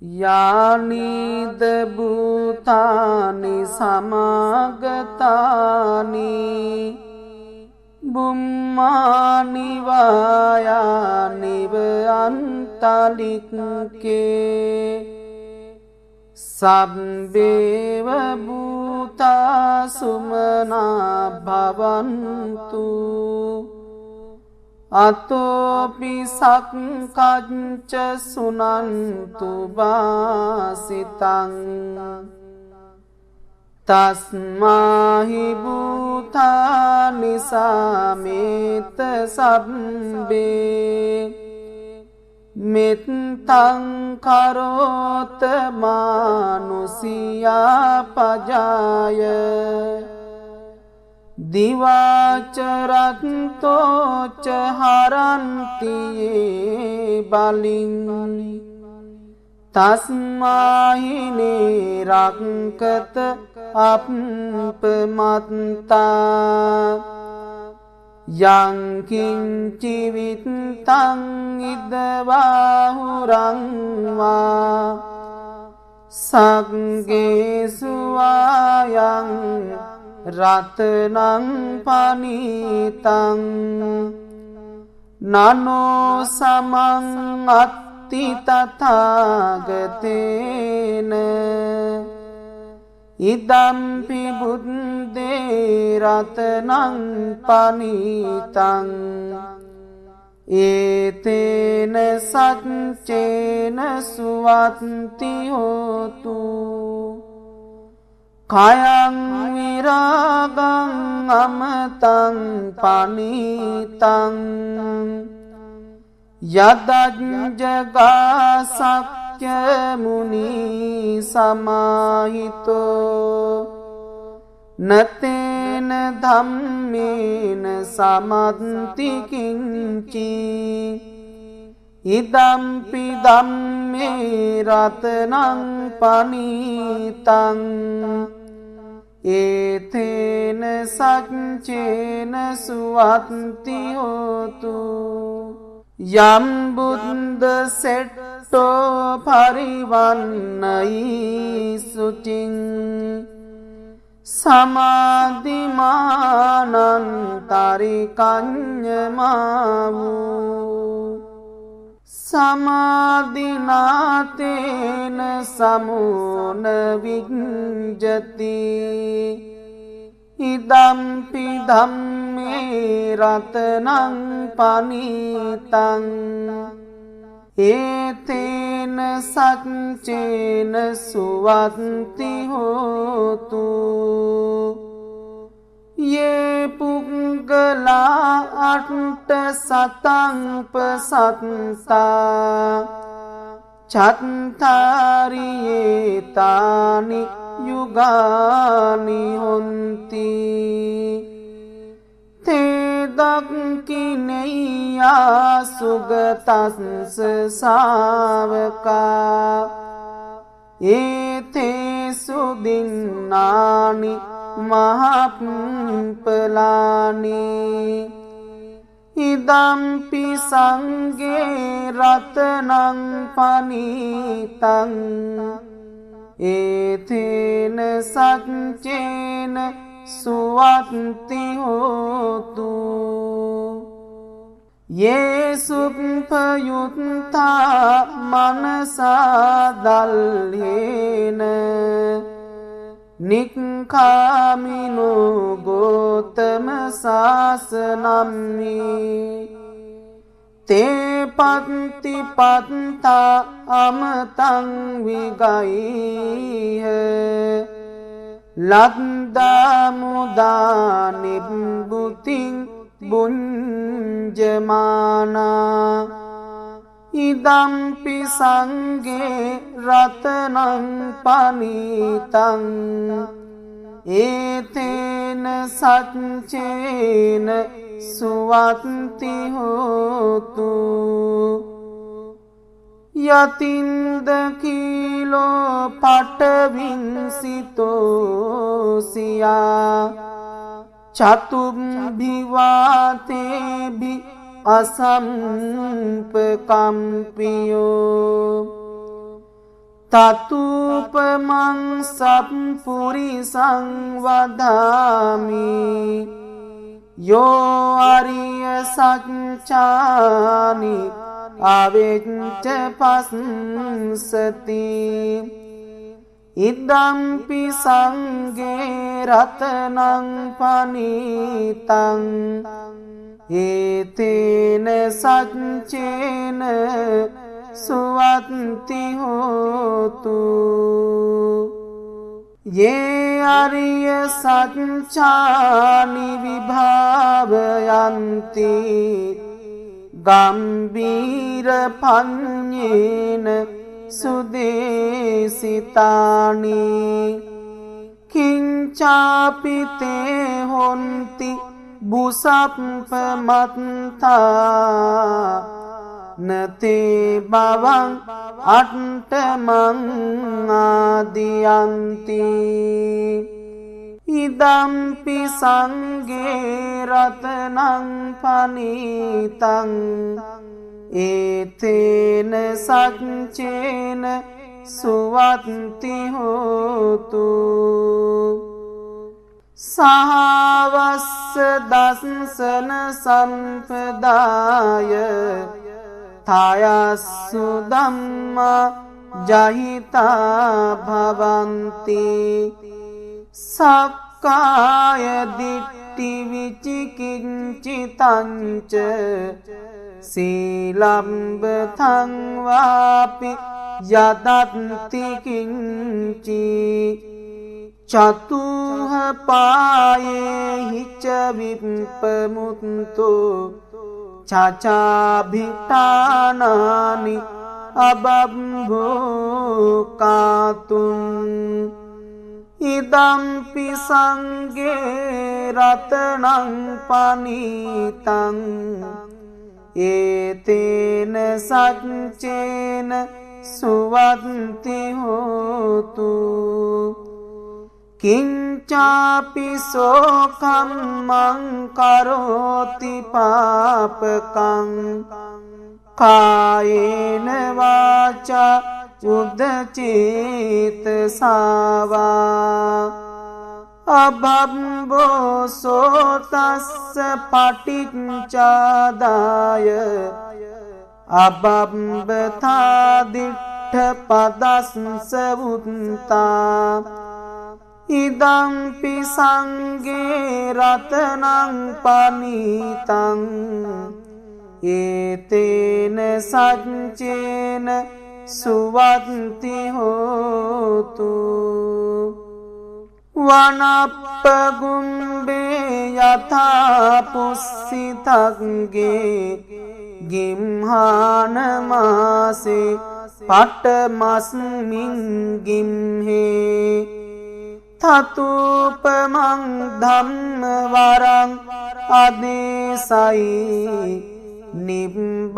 यानीद भूतानि समागतानि बुम्मानि वायानिव अन्तलिके सब्बेव भूता सुमना भवन्तु अतोपि सक्कञ्च सुनन्तु वासितं तस्माहि भूतानि समेत सब्बे मित्तं करोत मानुषिया पजाय दिवाचरन्तो च हरन्ति ये बलिं तस्माहि निरङ्कत अपमत्ता यं किञ्चिवित्तं इदबाहुरं वा संगेषु वायं रत्नं पनीतं ननो समं अत्ति तथागतेन इदम्पि बुद्धे रत्नं पनीतं एतेन सच्चेन सुवन्ति होतु कायं विरागं अमतं पनीतं यदञ्जगासक्य मुनि समाहितो न तेन धम्मेन समन्ति किञ्चि इदम्पि धम्मे रत्नं पनीतं एतेन सच्चेन सुवन्ति होतु यं बुद्धसेट्टो परिवन्नयि शुचिं समाधिमानन्तरिकञ्जमावु समाधिनातेन समो न विञ्जति इदम्पि धम्मे रत्नं पनीतं एतेन सच्चेन सुवन्ति होतु ये पुङ्गला अष्टशतंपसन्ता चत्वारि एतानि युगानि हन्ति ते दक्षिणेया सुगतंस सावका एतेषु दिनानि महापुष्कलानि इदम्पि संगे रत्नं पनीतं एतेन सच्चेन सुवन्ति होतु ये सुपयुक्ता मनसा दल्येन निक्खामिनो गौतम शासनमि ते पन्ति पन्था अमतं विगायः लब्धा मुदा निम्बुतिं भुञ्जमाना इदम्पि संगे रत्नं पनीतं एतेन सच्चेन सुवन्ति होतु यतीन्द्रकीलो पटविंसितोऽसिया चतुर्भिवातेभि असंपकम्पियो තතුපමං සප්පුරිසං වදාමි යෝ අරිය සච්චානි අවෙච්ච පස්සති ඉදම්පි සංඝේ රතනං පනිතං ඒතේන සච්චේන සුවත්ති හෝතු යේ අරිය සච්චානි විභාවයන්ති ගම්බීර පඤ්ඤේන සුදේසිතානි කිංචාපි තේ හොන්ති බුසප්පමත්තා නතේ බවං අට්ඨමං ආදියන්ති ඉදම්පි සංඝේ රතනං පනිතං ඒතේන සච්චේන සුවත්ති හෝතු සහවස්ස දස්සන සම්පදාය තයස්සු ධම්මා ජහිතා භවಂತಿ සක්කාය දිට්ඨි විචිකිච්ඡිතංච සීලම්බතං වාපි යදත්ති කිංචි චතුහ පායේ හිච විප්පමුත්තෝ චචාභිතානානි අබම්භෝකාතුන් ඉදම්පි සංඝේ රතනං පනිතං ඒතේන සච්චේන සුවත්ති හෝතු කිංචාපි සෝකම්මං කරෝති පාපකං කායේන වාචා උද්ධචේතසාවා අබම්බෝ සෝතස්ස පටිච්චාදාය අබම්බතා දිට්ඨ පදස්ස උත්තා ඉදම්පි සංඝේ රතනං පනිතං ඒතේන සච්චේන සුවත්ති හෝතු වනප්පගුම්බේ යථා පුස්සිතග්ගේ ගිම්හාන මාසේ පටමස්මින් ගිම්හේ තතුපමං ධම්ම වරං අදේසයි නිබ්බානගාමින්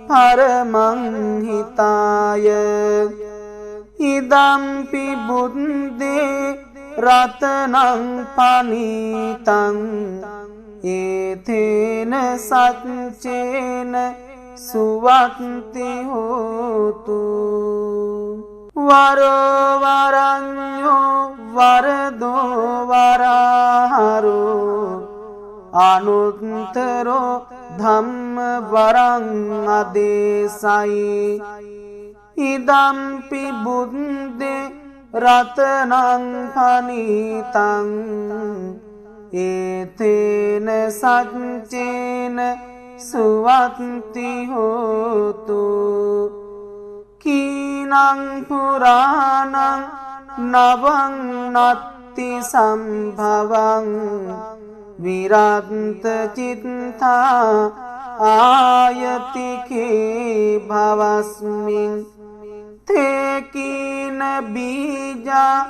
පරමං හිතාය ඉදම්පි බුද්දේ රතනං පනිතං ඒතේන සච්චේන සුවත්ති හෝතු වරෝ වරඤ්ඤෝ වරදෝ වරහරෝ අනුත්තරෝ ධම්ම වරං අදේසයි ඉදම්පි බුද්දේ රතනං පනිතං ඒතේන සච්චේන සුවත්ති හෝතු කීනං පුරාණං නවං නත්ති සම්භවං විරාන්ත චිත්තා ආයතිකේ භවස්මින් තේකීන බීජා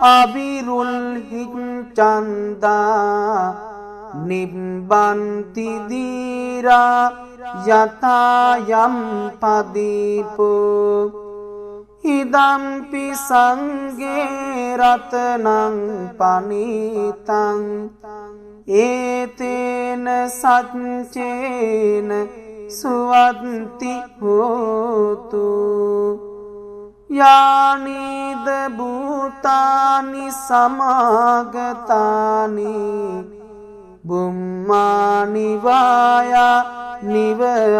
අවිරුල් හිච්ඡන්දා නිබ්බන්ති දීරා යතා යම් පදීපෝ ඉදම්පි සංඝේ රතනං පනිතං ඒතේන සච්චේන सुवन्ति होतु यानीद भूतानि समागतानि बुम्मानि वाया निवयन्तलिक्के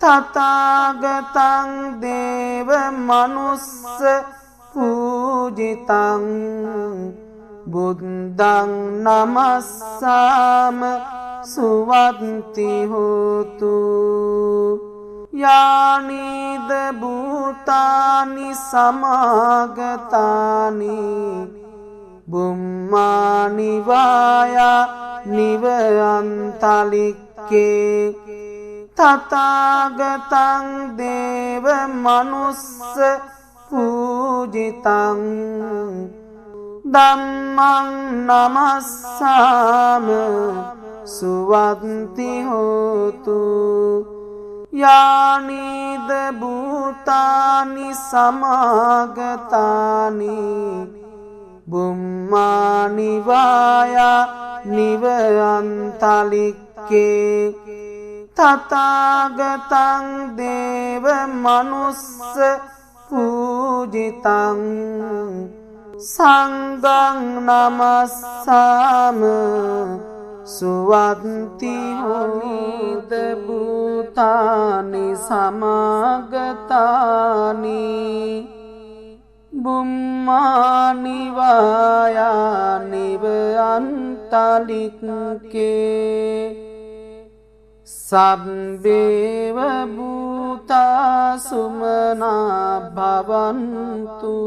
तथागतं देव मनुस्स पूजितं बुद्धं नमस्साम सुवन्ति होतु यानीद भूतानि समागतानि बुम्मानि वाया निवयन्तलिक्के तथागतं देव मनुस्स पूजितं धम्मं नमस्साम सुवन्ति होतु यानीद भूतानि समागतानि बुम्मानि वाया निवयन्तलिक्के तथागतं देव मनुस्स पूजितं संघं नमस्साम सुवन्ति होत भूतानि समागतानि बुम्मानि वाया निवयन्तलिक्के सब्बेव भूता सुमना भवन्तु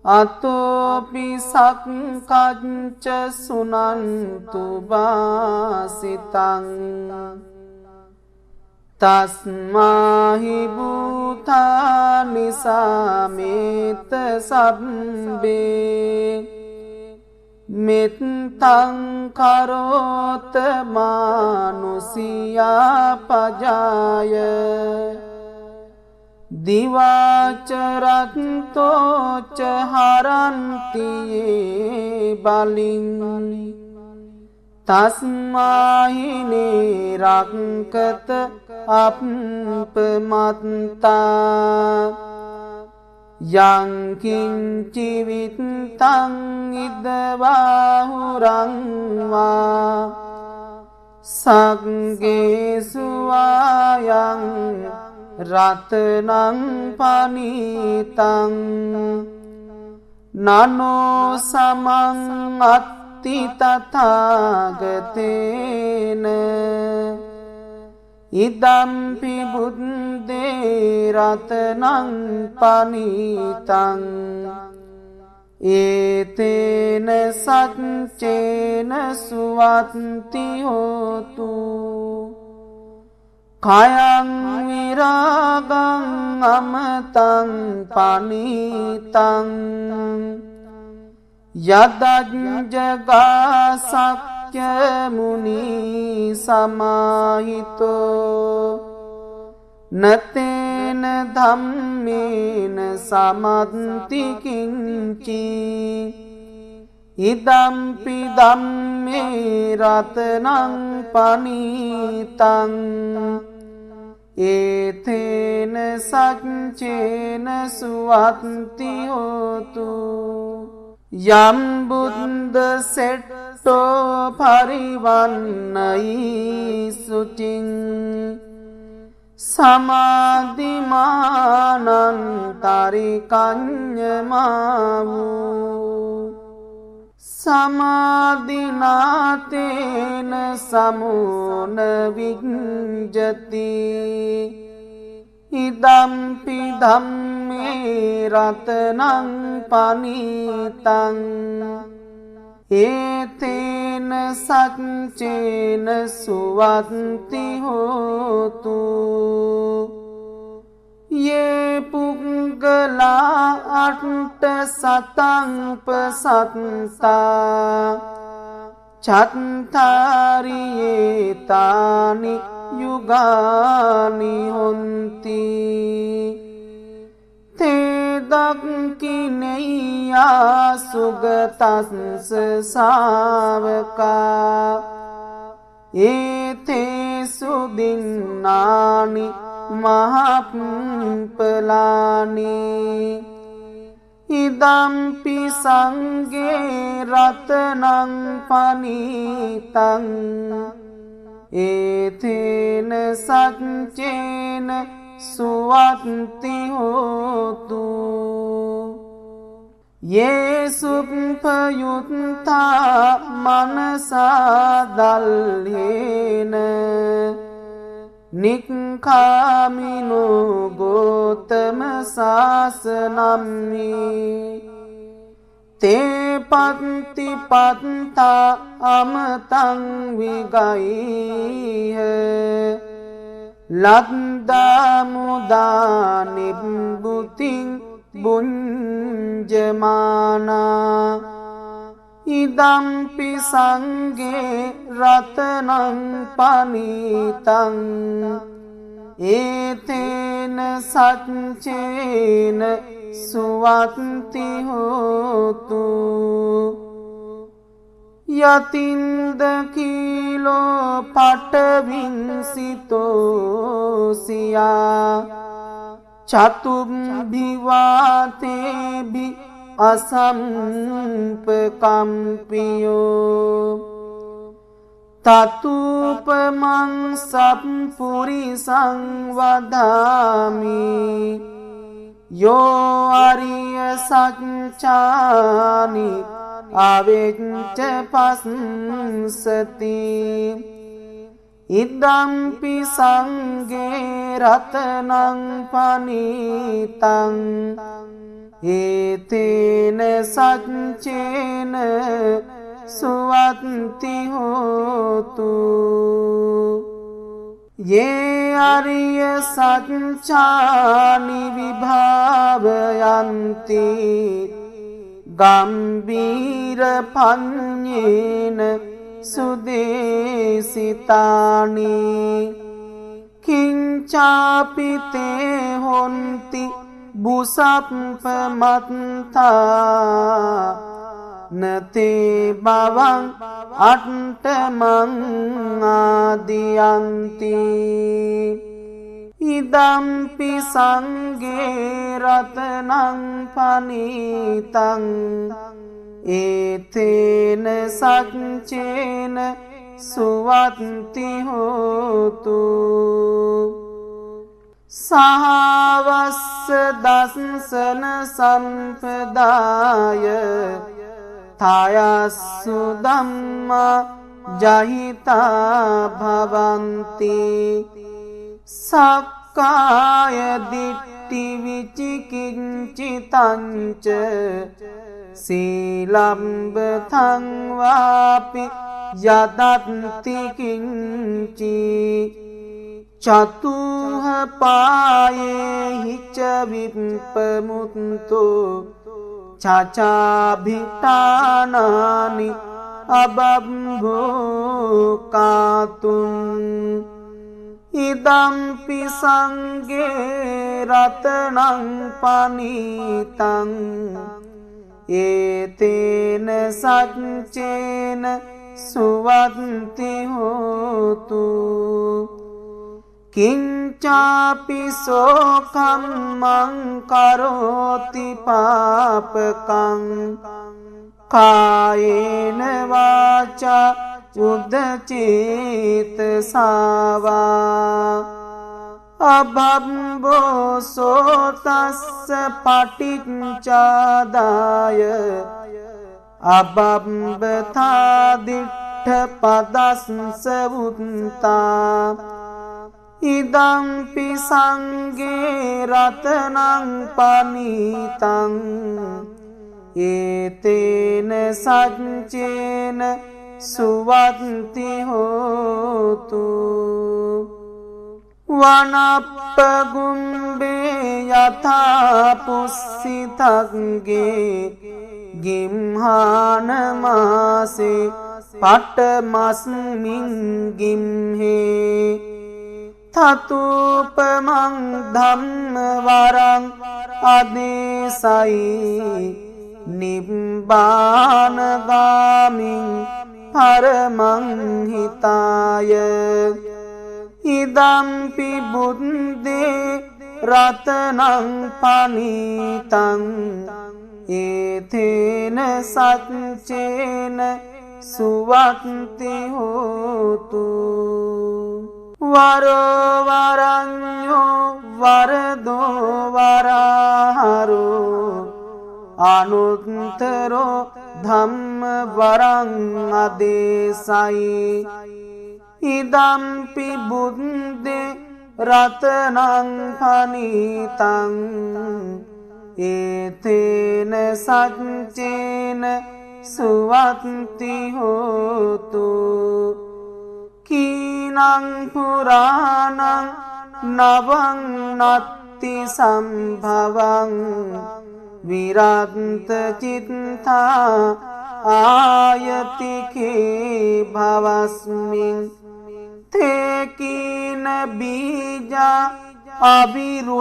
अतोऽपि सक्कञ्च सुनन्तु वासितं तस्माहि भूतानि समेत सब्बे मित्तं करोत मानुषिया पजाय दिवाचरन्तो च हरन्ति ये बलिं तस्माहि निरङ्कत अपमत्ता यं किञ्चिवित्तं इदबाहुरं वा संगेषु वायं रत्नं पनीतं ननो समं अत्ति तथागतेन इदम्पि बुद्धे रत्नं पनीतं एतेन सच्चेन सुवन्ति होतु कायं विरागं अमतं पनीतं यदञ्जगासक्यमुनि समाहितो न तेन धम्मेन समन्ति किञ्चि इदम्पि धम्मे रत्नं पनीतं एतेन सच्चेन सुवन्ति होतु यं बुद्धसेट्टो परिवन्नयि शुचिं समाधिमानन्तरिकञ्जमावु समाधिनातेन समो न विञ्जति इदम्पि धम्मे रत्नं पनीतं एतेन सच्चेन सुवन्ति होतु ये पुङ्गला अष्टशतंपसन्ता चत्वारि एतानि युगानि हन्ति ते दक्षिणेया सुगतस्य शावका ඒතේසු දින්නානි මහප්පලානි ඉදම්පි සංගේ රතනං පනීතං ඒතේන සච්චේන සුවත්ති හෝතු යේසුප්පයුත්තා මනසා දල්හේන නික්ඛාමිනෝ ගෝතම සාසනම්මි තේ පත්ති පත්තා අමතං විගයිහ ලද්දා මුදා නිබ්බුතින් බුඤ්ජමානා ඉදම්පි සංගේ රතනං පනීතං ඒතේන සච්චේන සුවත්ති හෝතු යතින්ද කීලෝ පටවින්සිතෝසියා චතුම්භිවාතේභි අසම්පකම්පියෝ තතුපමං සප්පුරිසං වදාමි යෝ අරිය සච්චානි අවෙච්ච පස්සති ඉදම්පි සංගේ රතනං පනීතං ඒතේන සච්චේන සුවත්ති හෝතු යේ අරිය සච්චානි විභාවයන්ති ගම්බීර පඤ්ඤේන සුදේසිතානි කිංචාපිතේ හොන්ති බුසප්පමත්තා නතේ බවං අට්ඨමං ආදියන්ති ඉදම්පි සංගේ රතනං පනීතං ඒතේන සච්චේන සුවත්ති හෝතු සහවස්ස දස්සන සම්පදාය තයස්සු ධම්මා ජහිතා භවಂತಿ සක්කාය දිට්ඨි විචිකිච්ඡිතංච සීලම්බතං වාපි යදත්ති කිංචි චතුහ පායේ හිච විප්පමුත්තෝ චචාභිතානානි අබම්භෝකාතුන් ඉදම්පි සංගේ රතනං පනීතං ඒතේන සච්චේන සුවත්ති හෝතු කිංචාපි සෝකම්මං කරෝති පාපකං කායේන වාචා උද්දචේතසාවා අබම්බෝ සෝතස්ස පටිච්චාදාය අබම්බතා දිට්ඨ පදස්ස උත්තා ඉදම්පි සංගේ රතනං පනීතං ඒතේන සච්චේන සුවත්ති හෝතු වනප්පගුම්බේ යථා පුස්සිතග්ගේ ගිම්හාන මාසේ පටමස්මින් ගිම්හේ තතුපමං ධම්ම වරං අදේසයි නිබ්බානගාමින් परमं हिताय इदम्पि बुद्धे रत्नं पनीतं एतेन सच्चेन सुवन्ति होतु वरो वरण्यो वरदो वराहरो अनुत्तरो धम्म वरं आदेशायि इदम्पि बुद्धे रत्नं फनितं एतेन सच्चेन सुवन्ति होतु कीनं पुराणं नवं नत्ति सम्भवं विरन्तचित्ता आयति खे भवस्मिन् ते कीन बीजा अविरुल्हिञ्चन्दा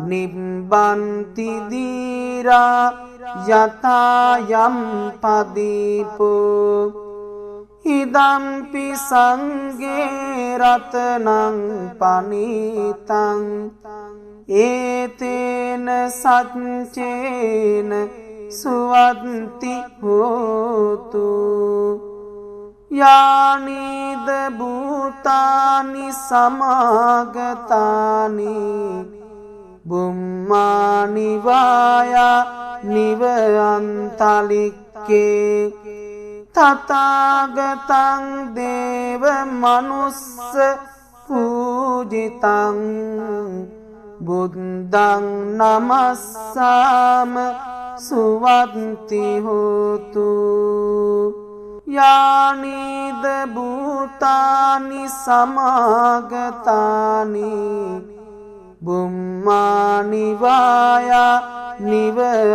निम्बन्ति धीरा यथा यं पदीपो इदम्पि संगे रत्नं पनीतं एतेन सच्चेन सुवन्ति होतु यानीद भूतानि समागतानि बुम्मानि वाया निवयन्तलिक्के तथागतं देवमनुष्य पूजितं बुद्धं नमस्साम सुवन्ति होतु यानीद भूतानि समागतानि बुम्मानि वाया निवयन्तलिक्के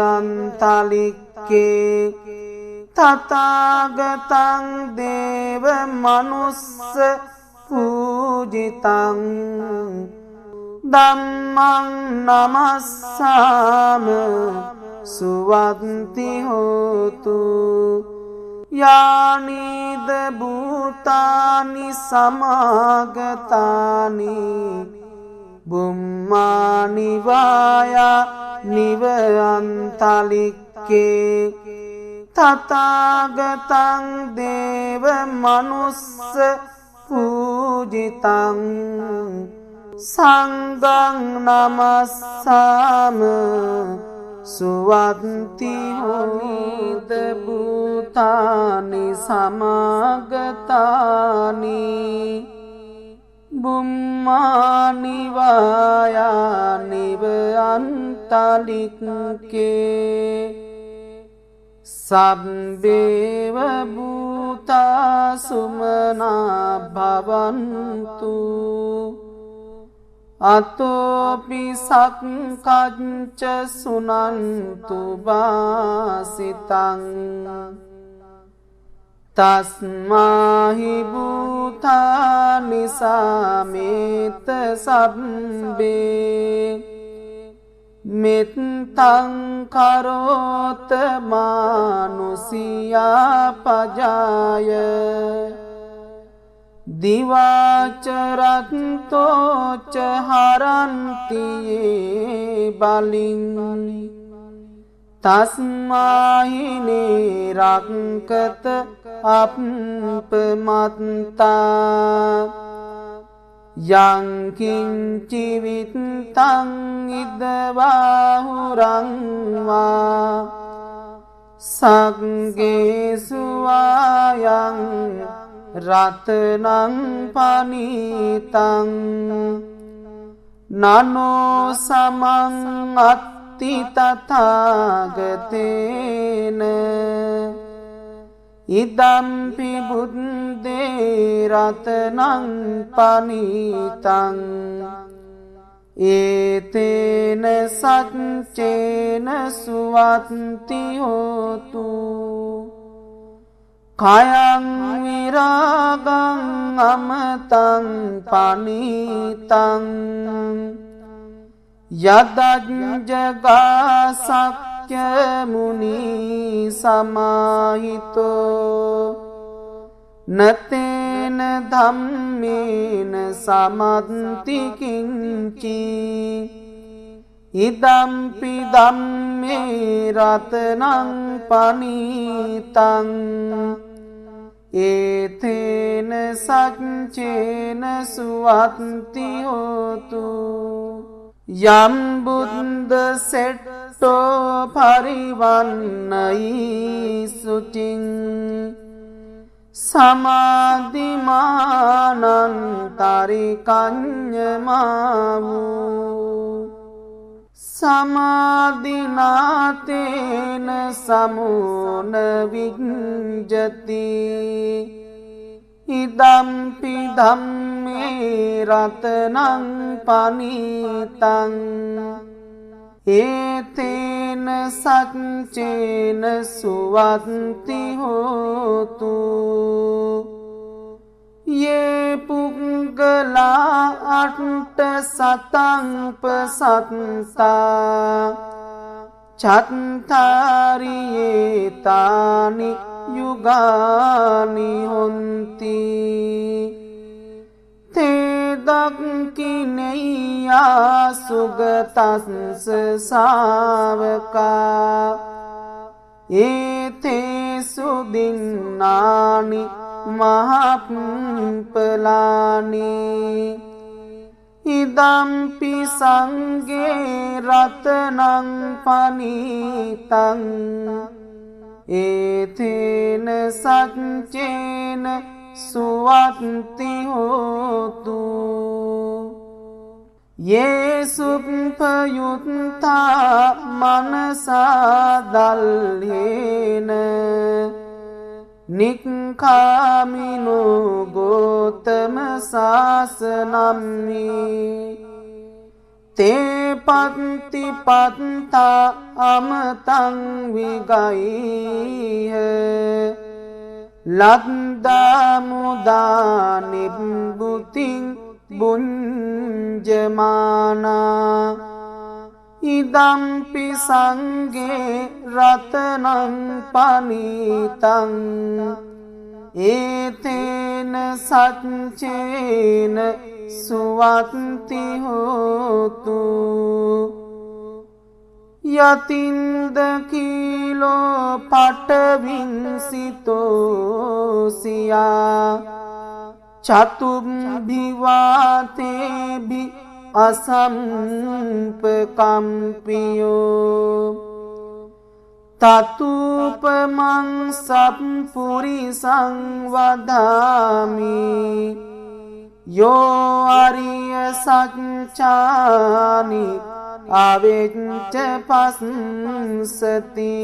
तथागतं देवमनुष्य पूजितं धम्मं नमस्साम सुवन्ति होतु यानीद भूतानि समागतानि बुम्मानि वाया निवयन्तलिक्के तथागतं देवमनुष्य पूजितं संघं नमस्साम सुवन्ति होतु भूतानि समागतानि बुम्मानि वाया निवयन्तलिक्के सब्बेव भूता सुमना भवन्तु अतोऽपि सक्कञ्च सुनन्तु वासितं तस्माहि भूतानि समेत सब्बे मित्तं करोत मानुषिया पजाय दिवाचरन्तो च हरन्ति ये बलिं तस्माहि निरङ्कत अपमत्ता यं किञ्चिवित्तं इदबाहुरं वा संगेषु वायं रत्नं पनीतं ननो समं अत्ति तथागतेन इदम्पि बुद्धे रत्नं पनीतं एतेन सच्चेन सुवन्ति होतु कायं विरागं अमतं पनीतं यदज्जगासक्तो मुनि समाहितो नतेन धम्मेन समन्ति किंची इदम्पि धम्मे रत्नं पनीतं एतेन सच्चेन सुवन्ति होतु यं बुद्ध सेट्टो परिवन्नयि सुचिं समाधिमानन्तरिकञ्जमावु समाधिनातेन समो न विञ्जति इदम्पि धम्मे रत्नं पनीतं एतेन सच्चेन सुवन्ति होतु ये पुङ्गला अष्टशतंपसन्ता चत्वारि एतानि युगानि हन्ति ते दक्षिणेया सुगतंस सावका एतेषु दिनानि महापुष्पलानि इदम्पि संगे रत्नं पनीतं एतेन सच्चेन सुवन्ति होतु ये सुपयुक्ता मनसा दल्येन निक्खामिनो गौतम शासनम्मि ते पन्ति पन्था अमतं विगायः लब्धा निम्बुतिं भुञ्जमाना इदम्पि संगे रत्नं पनीतं एतेन सच्चेन सुवन्ति होतु यतीन्द्रकीलो पटविंसितोऽसिया चतुर्भिवातेभि असम्पकम्पियो ततुपमं सपुरिसं वदामि यो आर्यसच्चानि अवेच्च पश्यति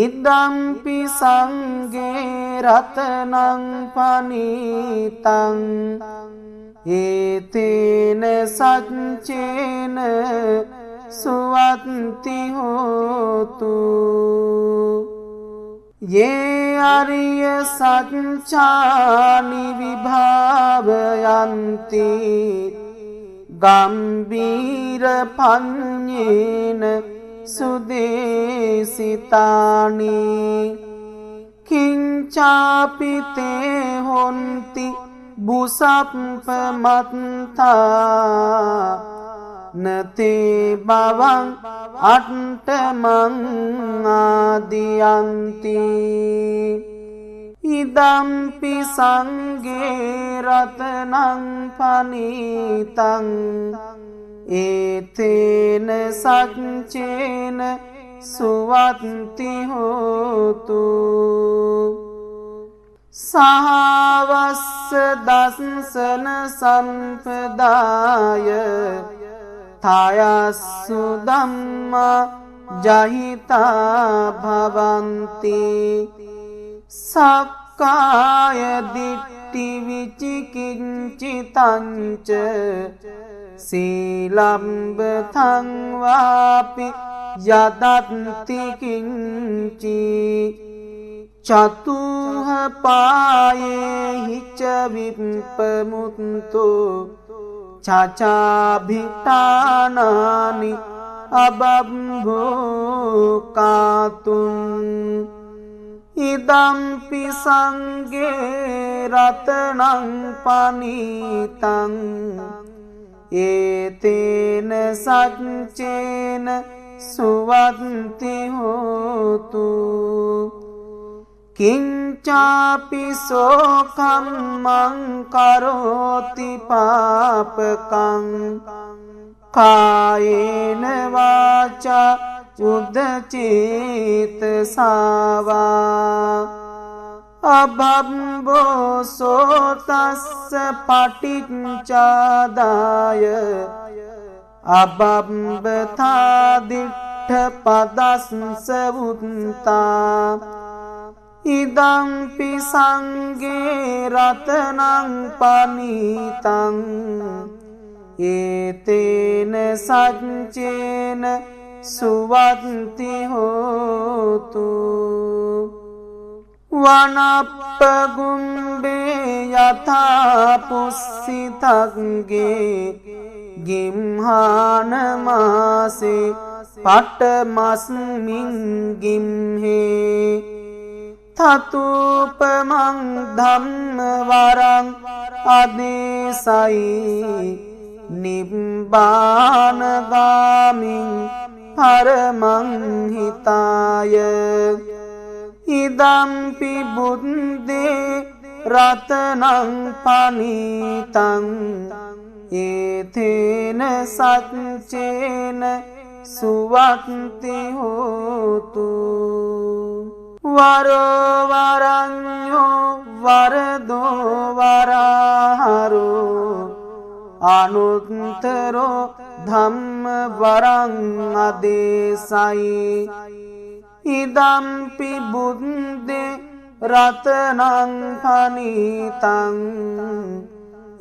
इदम्पि संगे रत्नं पनीतं एतेन सच्चेन सुवन्ति होतु ये आर्यसच्चानि विभावयन्ति गम्भीरपन्येन सुदेशितानि किंचापि ते होन्ति भूसप्पमन्ता न ते भवं अट्टमं आदियन्ति इदम्पि संगे रत्नं पनीतं एतेन सच्चेन सुवन्ति होतु सहावस्य दंसन संपदाय थायासु धम्मा जहिता भवन्ति सक्काय दिट्टि विचिकिञ्चितञ्च शीलम्बथं वापि यदन्ति किञ्चि चतुः पाये हि च विपमुक्तो चाचाभितानानि අබම්භෝකාතුන් ඉදම්පි සංගේ රතනං පනීතං ඒතේන සච්චේන සුවත්ති හෝතු කිංචාපි සෝකම්මං කරෝති පාපකං කායේන වාචා උද්දචේතසාවා අබම්බෝ සෝතස්ස පටිච්චාදාය අබම්බතා දිට්ඨ පදස්ස උත්තා ඉදම්පි සංගේ රතනං පනීතං ඒතේන සච්චේන සුවත්ති හෝතු වනප්පගුම්බේ යථා පුස්සිතග්ගේ ගිම්හානමාසේ පටමස්මින් ගිම්හේ තතුපමං ධම්ම වරං අදේසයි නිබ්බානගාමින් පරමං හිතාය ඉදම්පි බුද්දේ රතනං පනීතං ඒතේන සච්චේන සුවත්ති හෝතු වරෝවරඤ්ඤෝ වරදෝ වරහරෝ අනුත්තරෝ ධම්ම වරං අදේසයි ඉදම්පි බුද්දේ රතනං පනීතං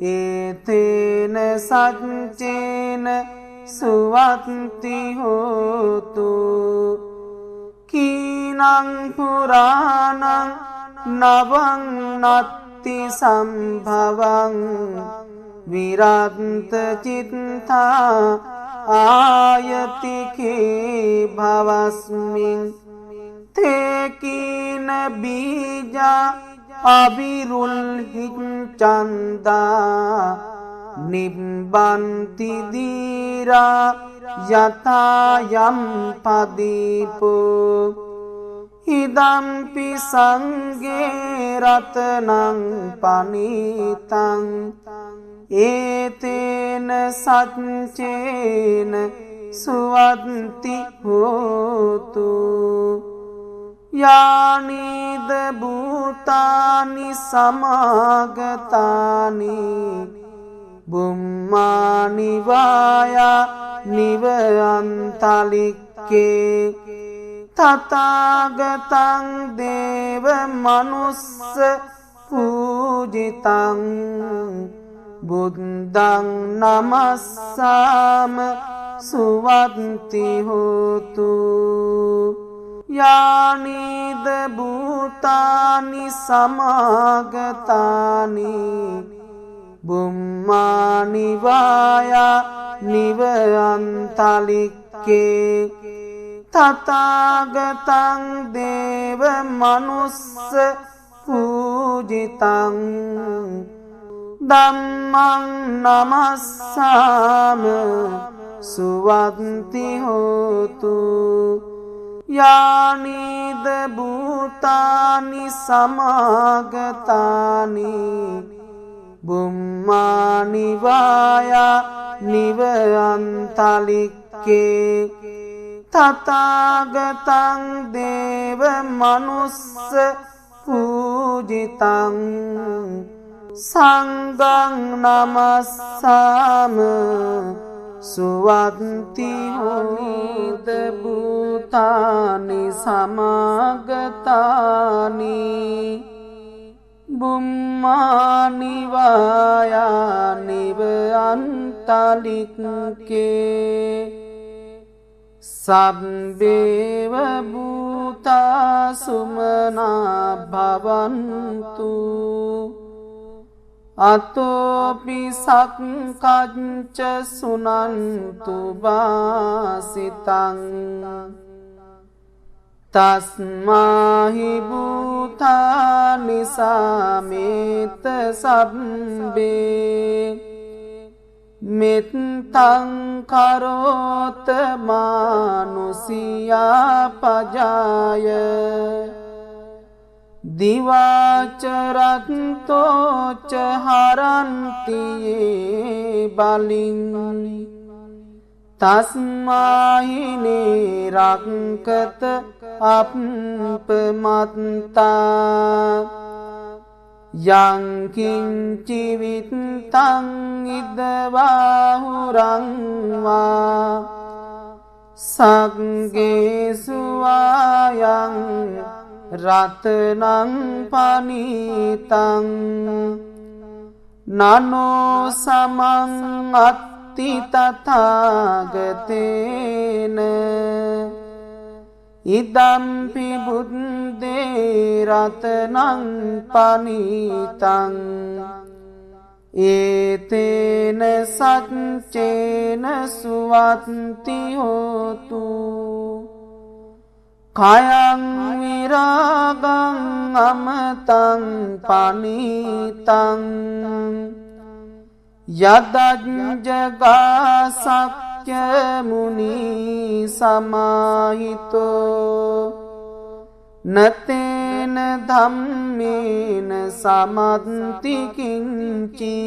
ඒතේන සච්චේන සුවත්ති හෝතු කීනං පුරාණං නවං නත්ති සම්භවං විරන්ත චිත්තා ආයතිකේ භවස්මින් තේකීන බීජා අවිරුල්හිච්ඡන්දා නිබ්බන්ති දීරා යතා යම් පදීපෝ ඉදම්පි සංගේ රතනං පනීතං ඒතේන සච්චේන සුවත්ති හෝතු යානිද භූතානි සමාගතානි බුම්මානි වායා නිවයන්තලික්කේ තථාගතං දේව මනුස්ස පූජිතං බුද්ධං නමස්සාම සුවත්ති හෝතු යානිද භූතානි සමාගතානි බුම්මානි වායා නිවයන්තලික්කේ තථාගතං දේව මනුස්ස පූජිතං ධම්මං නමස්සාම සුවත්ති හෝතු යානිද භූතානි සමාගතානි බුම්මානි වායා නිවයන්තලික්කේ තථාගතං දේව මනුස්ස පූජිතං සංඝං නමස්සාම සුවත්ති හෝත භූතානි සමාගතානි බුම්මානි වායා නිවයන්තලික්කේ සබ්බේව භූතා සුමනා භවන්තු අතෝපි සක්කච්ච සුනන්තු වාසිතං තස්මාහි භූතානි සමේත සබ්බේ මෙත්තං කරෝත මානුසියා පජාය දිවාචරත්තෝච හරන්තියේ බලින් තස්මාහිනේ රක්කත අප්පමත්තා යංකින්චිවිත්තං ඉදවාහුරංවා සග්ගේසුවායං රතනං පනීතං නනෝ සමං අත්ති තථාගතේන ඉදම්පි බුද්දේ රතනං පනීතං ඒතේන සච්චේන සුවත්ති හෝතු කයං විරාගං අමතං පනීතං යදජ්ජගා සක්්‍ය මුනි සමාහිතෝ නතේන ධම්මේන සමත්ති කිංචි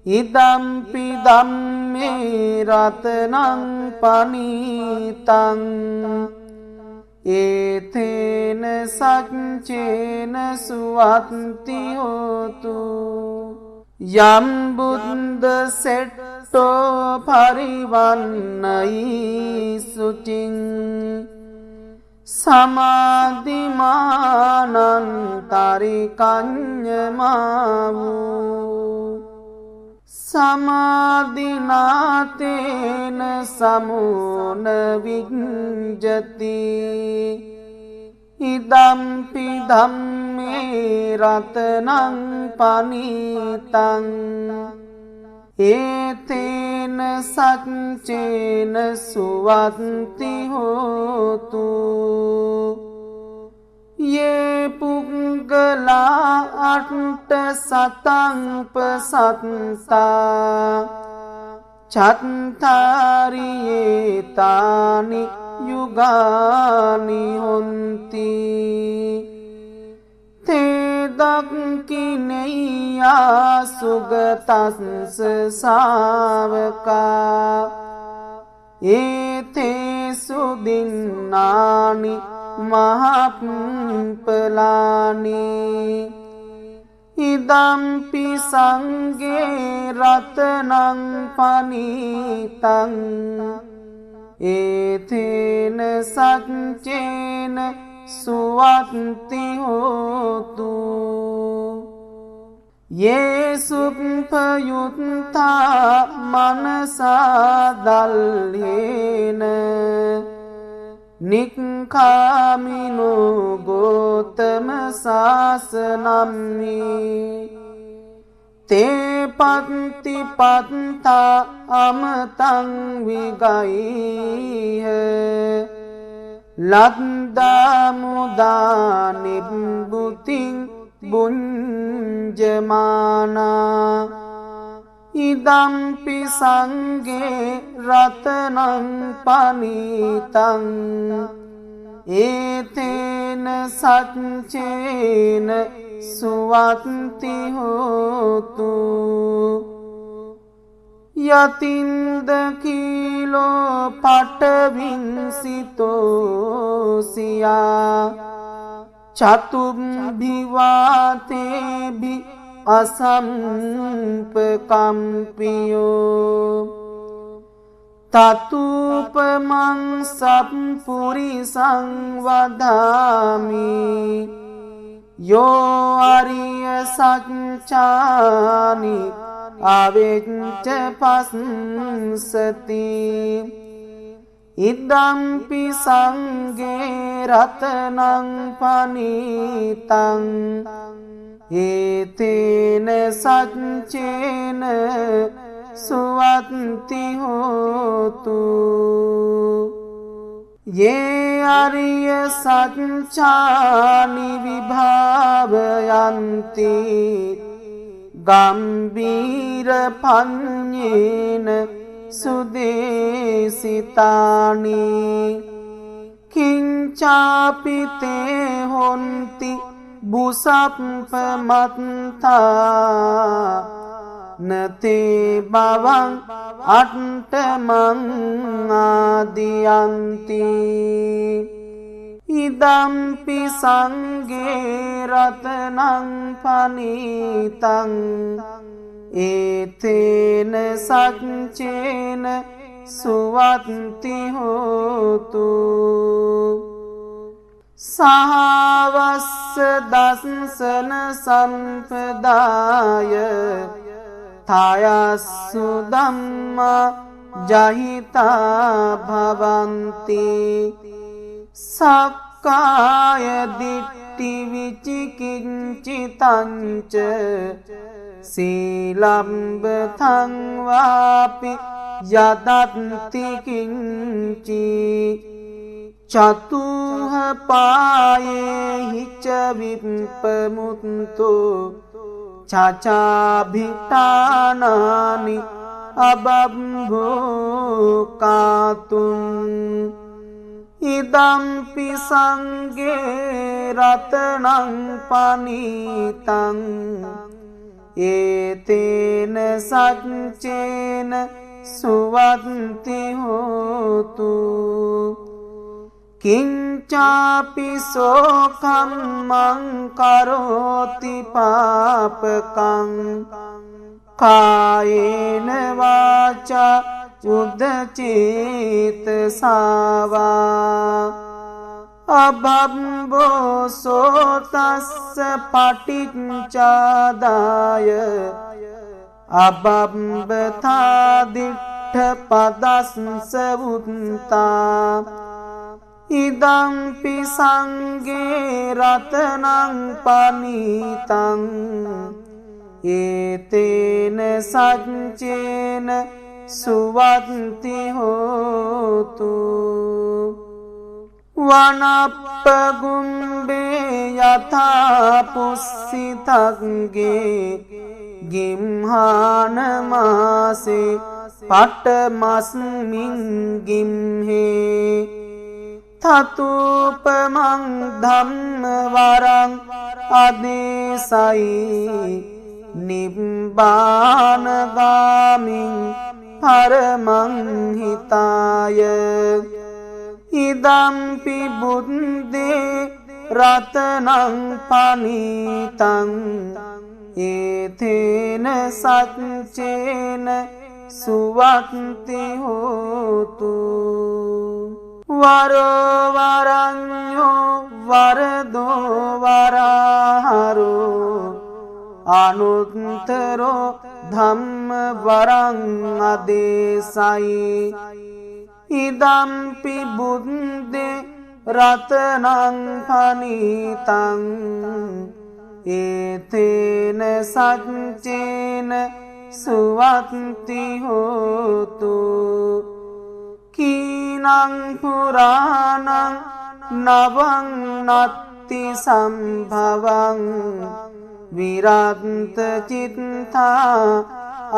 ඉදම්පි ධම්මේ රතනං පනීතං ඒතේන සච්චේන සුවත්ති හෝතු යම් බුද්ද සෙට්ටෝ පරිවන්නයි සුචින් සමාධිමානන්තරිකඤ්ඤමාවූ සමාධිනාතේන සමෝන විඤ්ජති ඉදම්පි ධම්මේ රතනං පනීතං ඒතේන සච්චේන සුවත්ති හෝතු යේ පුංගලා අට්ඨ සතංපසත්තා චත්තාරියේ තානි යුගානි හොන්ති තේ දක්ඛිනේයා සුගතස්ස ශාවකා ඒතේ සුදින්නානි මහප්පලානි ඉදම්පි සංඝේ රතනං පනීතං ඒතේන සච්චේන සුවත්ති හෝතු යේසුප්පයුත්තා මනසා දල්හේන නික්ඛාමිනෝ ගෝතම සාසනම්හි තේ පත්ති පත්තා අමතං විගයිහ ලද්දා මුදා නිබ්බුතින් බුඤ්ජමානා ඉදම්පි සංඝේ රතනං පනීතං ඒතේන සච්චේන සුවත්ති හෝතු යතින්ද කීලෝ පටවින්සිතෝසියා චතුම්භිවාතේභි අසම්පකම්පියෝ තතුපමං සප්පුරිසං වදාමි යෝ අරිය සච්චානි අවෙච්ච පස්සති ඉදම්පි සංඝේ රතනං පනීතං ඒතේන සච්චේන සුවත්ති හෝතු යේ අරිය සච්චානි විභාවයන්ති ගම්බීර පඤ්ඤේන සුදේසිතානි කිංචාපි තේ හොන්ති බුසප්පමත්තා නතේ බවං අට්ඨමං ආදියන්ති ඉදම්පි සංඝේ රතනං පනීතං ඒතේන සච්චේන සුවත්ති හෝතු සහවස්ස දස්සන සම්පදාය තයස්සු ධම්මා ජහිතා භවಂತಿ සක්කාය දිට්ඨි විචිකිච්ඡිතංච සීලම්බතං වාපි යදත්ති කිංචි චතුහ පායේ හිච විප්පමුත්තු චචාභිතානානි අබම්භෝකාතුන් ඉදම්පි සංඝේ රතනං පනීතං ඒතේන සච්චේන සුවත්ති හෝතු කිංචාපි සෝකම්මං කරෝති පාපකං කායේන වාචා උද්දචේතසාවා අබම්බෝ සෝතස්ස පටිච්චාදාය අබම්බතා දිට්ඨ පදස්ස උත්තා ඉදම්පි සංඝේ රතනං පනීතං ඒතේන සච්චේන සුවත්ති හෝතු වනප්පගුම්බේ යථා පුස්සිතග්ගේ ගිම්හාන මාසේ පටමස්මින් ගිම්හේ තතුපමං ධම්ම වරං අදේසයි නිබ්බානගාමින් පරමං හිතාය ඉදම්පි බුද්දේ රතනං පනීතං ඒතේන සච්චේන සුවත්ති හෝතු වරෝ වරඤ්ඤෝ වරදෝ වරහරෝ අනුත්තරෝ ධම්ම වරං අදේසයි ඉදම්පි බුද්දේ රතනං පනීතං ඒතේන සච්චේන සුවත්ති හෝතු කීනං පුරාණං නවං නත්ති සම්භවං විරන්ත චිත්තා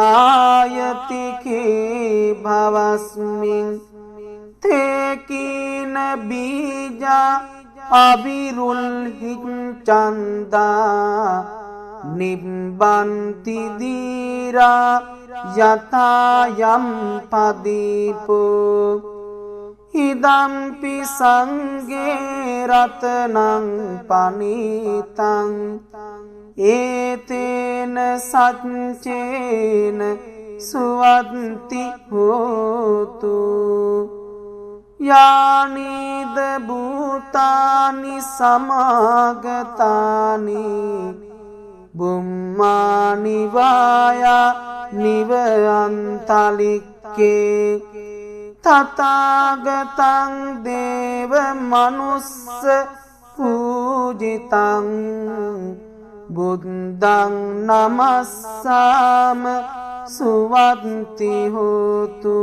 ආයතිකේ භවස්මින් තේකීන බීජා අවිරුල් හිච්ඡන්දා නිබ්බන්ති දීරා යතා යම් පදීපෝ ඉදම්පි සංඝේ රතනං පනීතං ඒතේන සච්චේන සුවත්ති හෝතු යානිද භූතානි සමාගතානි බුම්මානි වායා නිවයන්තලික්කේ තථාගතං දේව මනුස්ස පූජිතං බුද්ධං නමස්සාම සුවත්ති හෝතු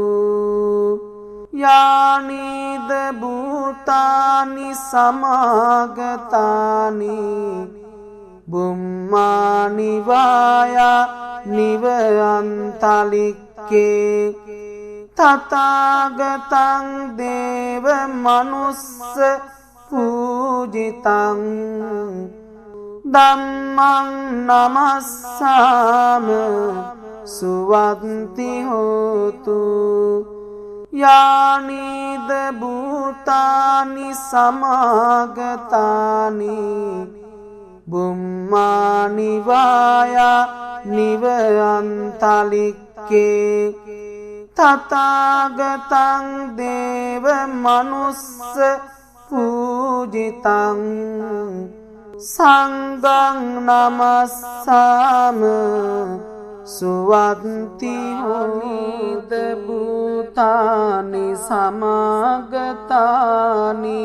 යානිද භූතානි සමාගතානි බුම්මානි වායා නිවයන්තලික්කේ තථාගතං දේව මනුස්ස පූජිතං ධම්මං නමස්සාම සුවත්ති හෝතු යානිද භූතානි සමාගතානි බුම්මානි වායා නිවයන්තලික්කේ තථාගතං දේව මනුස්ස පූජිතං සංඝං නමස්සාම සුවත්ති හෝත භූතානි සමාගතානි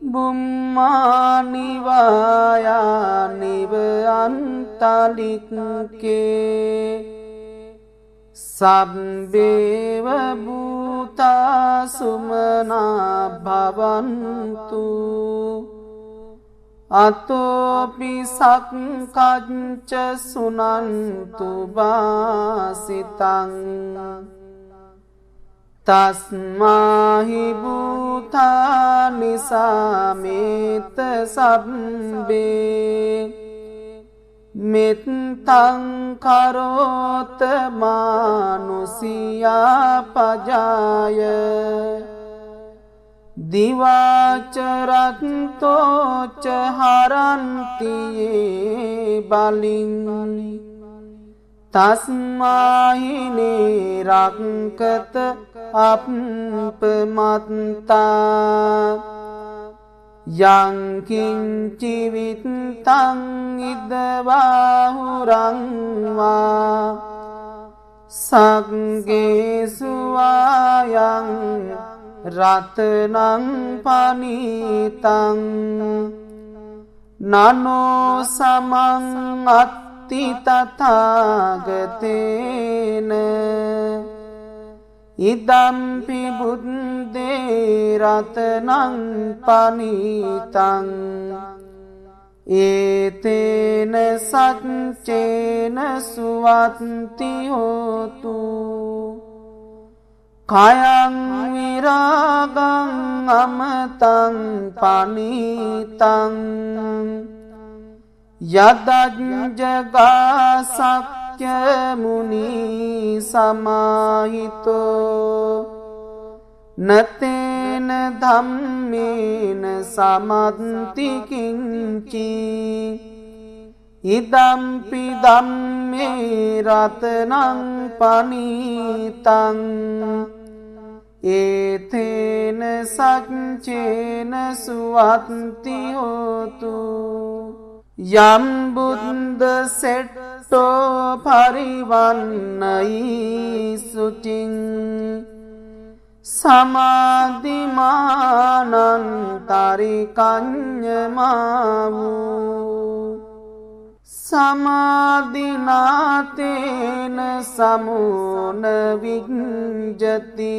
බුම්මානි වායා නිවයන්තලික්කේ සබ්බේව භූතා සුමනා භවන්තු අතෝපි සක්කච්ච සුනන්තු වාසිතං තස්මාහි භූතානි සමේත සබ්බේ මෙත්තං කරෝත මානුසියා පජාය දිවාචරත්තෝච හරන්තියේ බලින් තස්මාහිනේ රක්කත අප්පමත්තා යං කිංචි විත්තං ඉදවාහුරං වා සග්ගේසු ආයං රතනං පනිතං නනෝ සමං අත්ති තථාගතේන ඉදම්පි බුද්දේ රතනං පනිතං ඒතේන සච්චේන සුවත්ති හෝතු කයං විරාගං අමතං පනිතං යදජ්ජගා සක්්‍ය මුනි සමාහිතෝ නතේන ධම්මේන සමත්ති කිංචි ඉදම්පි ධම්මේ රතනං පනිතං ඒතේන සච්චේන සුවත්ති හෝතු යම් බුද්ද සෙට්ටෝ පරිවන්නයි සුචින් සමාධිමානන්තරිකඤ්ඤමාවූ සමාධිනාතේන සමෝන විඤ්ජති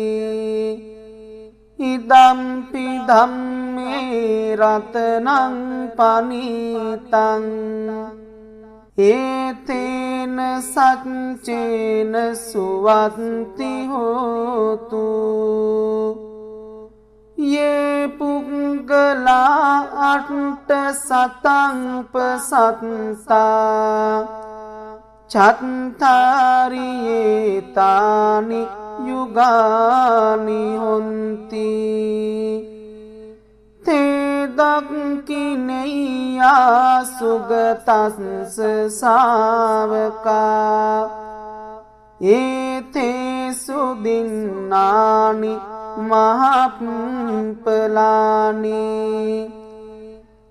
ඉදම්පි ධම්මේ රතනං පනිතං ඒතේන සච්චේන සුවත්ති හෝතු යේ පුංගලා අට්ඨ සතං පසත්තා චත්තාරියේ තානි යුගානි හොන්ති තේ දක්ඛිනේයා සුගතස්ස ශාවකා ඒතේසු දින්නානි මහප්පලානි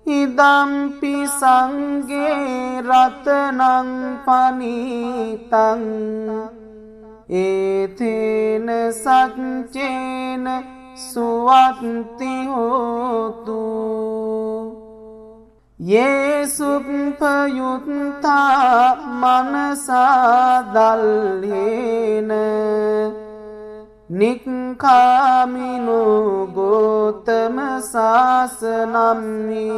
ඉදම්පි සංඝේ රතනං පනිතං ඒතේන සච්චේන සුවත්ති හෝතු ये सुपयुक्ता मनसा दल्येन निक्खामिनो गोतम शासनम्मि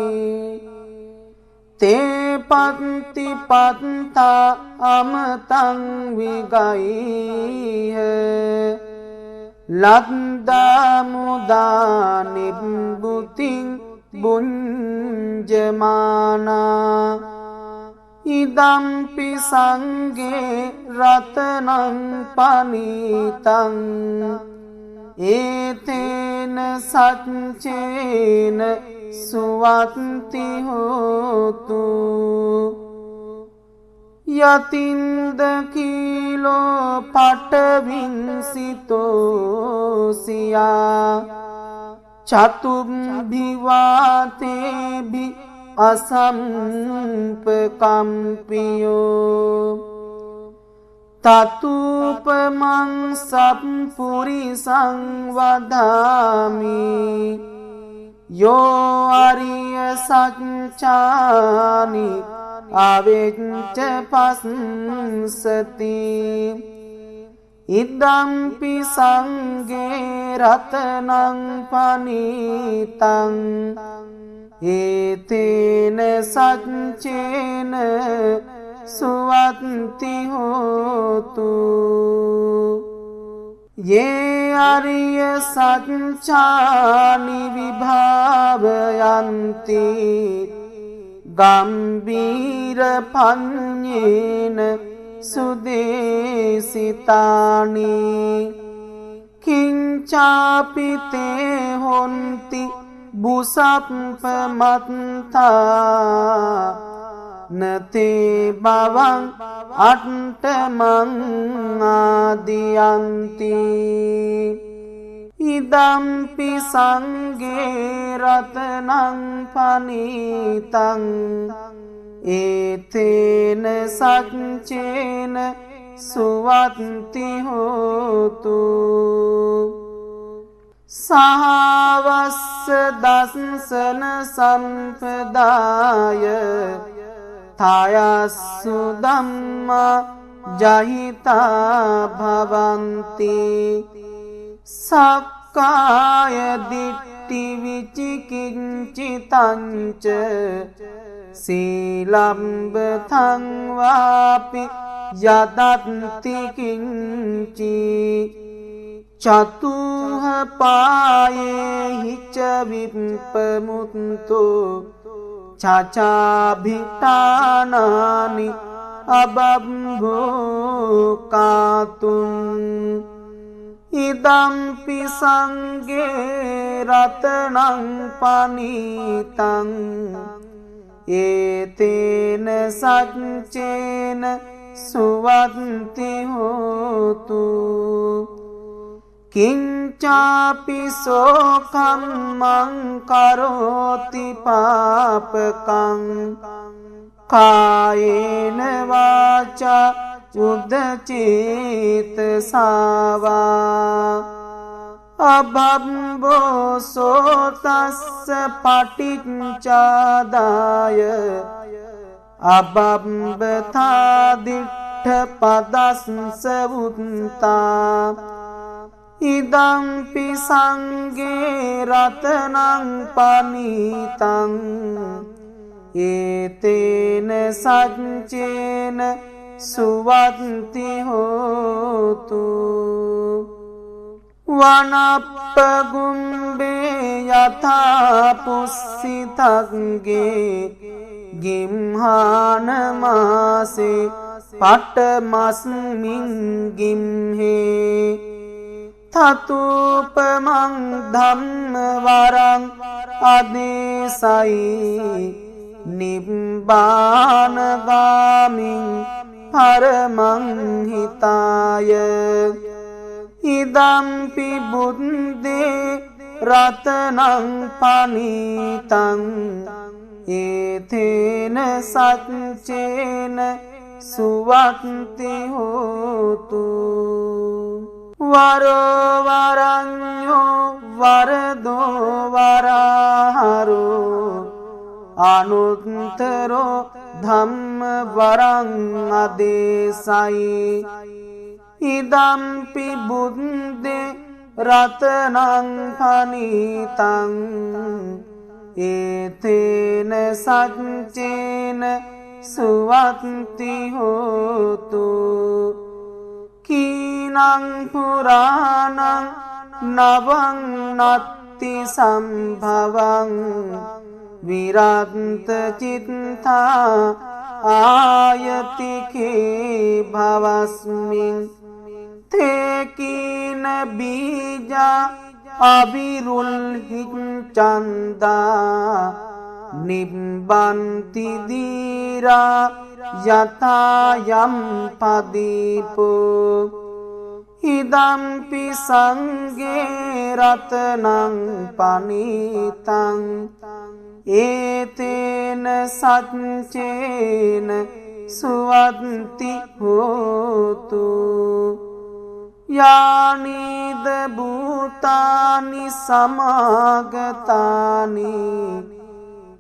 ते पत्ति पत्ता अमतं विगैः लद्दा मुदा निम्बुतिं बुञ्जमाना इदम्पि संगे रत्नं पनीतं एतेन सच्चेन सुवन्ति होतु यतिन्दकीलो पटविंसितोऽसिया चतुर्भिवातेभि असम्पकम्पियो ततुपमं सत्पुरुषं वदामि यो आर्य सच्चानि अवेच्च पश्यति इदम्पि संगे रत्नं पनीतं एतेन सच्चेन सुवन्ति होतु ये आर्य सच्चानि विभावयन्ति गम्भीरपन्येन सुदेशितानि किंचापि ते होन्ति बुसप्पमत्ता न ते भवं अट्टमं आदियन्ति इदम्पि संगे रत्नं पनीतं एतेन सच्चेन सुवन्ति होतु सहावस्य दंसन संपदाय थायासु धम्मा जहिता भवन्ति सक्काय दिट्टि विचिकिञ्चितञ्च शीलम्बथं वापि यदन्ति किञ्चि चतुः पाये हि च विप्रमुक्तो चाचाभितानानि अबम्भोकातुम् इदम्पि संगे रत्नं पनीतं एतेन सच्चेन सुवन्ति होतु किंचापि शोकं मं करोति पापकं कायेन वाचा उदचेतसा वा अभम्बो सोतस्य पटिञ्चादाय अबम्बथा दिट्ठपदंस उन्ता इदम्पि संगे रत्नं पनीतं एतेन सच्चेन सुवन्ति होतु वनप्पगुम्बे यथा पुस्सितङ्गे गिम्हानमासे पट्टमस्मिन् गिम्हे ततुपमं धम्मवरं आदेशयि निब्बानगामिं परमं हिताय इदम्पि बुद्धे रत्नं पनीतं एतेन सच्चेन सुवन्ति होतु वरो वरन्यो वरदो वराहरो අනුත්තරෝ ධම්ම වරං අදේසයි ඉදම්පි බුද්දේ රතනං පනිතං ඒතේන සච්චේන සුවත්ති හෝතු කීනං පුරාණං නවං නත්ති සම්භවං විරාන්ත චිත්තා ආයතිකේ භවස්මින් තේකීන බීජා අවිරුල්හිං චන්දා නිබ්බන්ති දීරා යතායම් පදීපෝ ඉදම්පි සංගේ රතනං පනිතං ඒතේන සච්චේන සුවත්ති හෝතු යානිද භූතානි සමාගතානි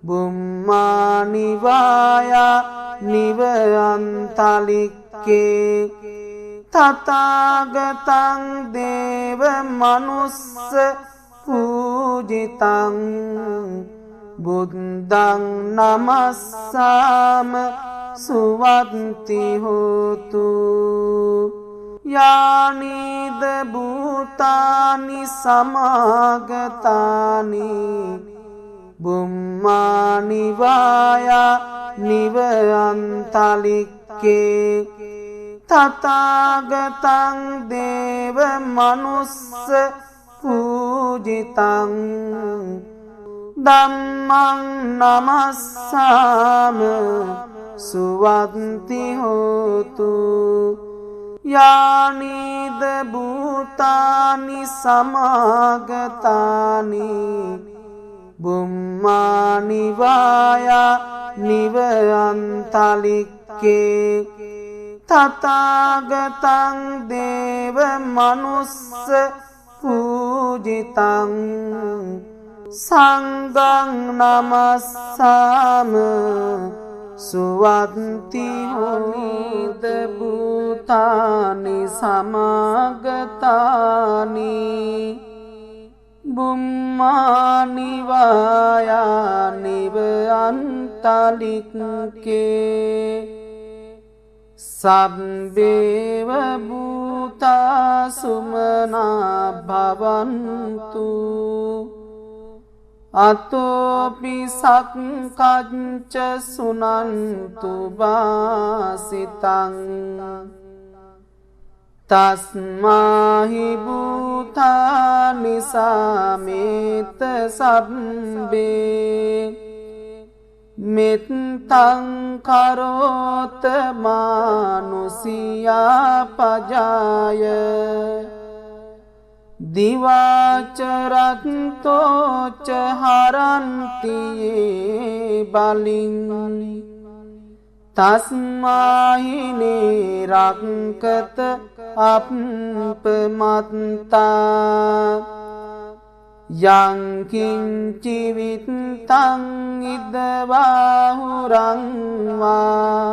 බුම්මානි වායා නිවයන්තලික්කේ තථාගතං දේව මනුස්ස පූජිතං බුද්ධං නමස්සාම සුවත්ති හෝතු යානිද භූතානි සමාගතානි බුම්මානි වායා නිවයන්තලික්කේ තථාගතං දේව මනුස්ස පූජිතං ධම්මං නමස්සාම සුවත්ති හෝතු යානිද භූතානි සමාගතානි බුම්මානි වායා නිවයන්තලික්කේ තථාගතං දේව මනුස්ස පූජිතං සංඝං නමස්සාම සුවත්ති හෝත භූතානි සමාගතානි බුම්මානි වායා නිවයන්තලික්කේ සබ්බේව භූතා සුමනා භවන්තු අතෝපි සක්කච්ච සුනන්තු වාසිතං තස්මාහි භූතානි සමේත සබ්බේ මෙත්තං කරෝත මානුසියා පජාය දිවාචරත්තෝච හරන්තියේ බලින් තස්මාහිනේ රක්කත අප්පමත්තා යංකින්චි විත්තං ඉදවාහුරං වා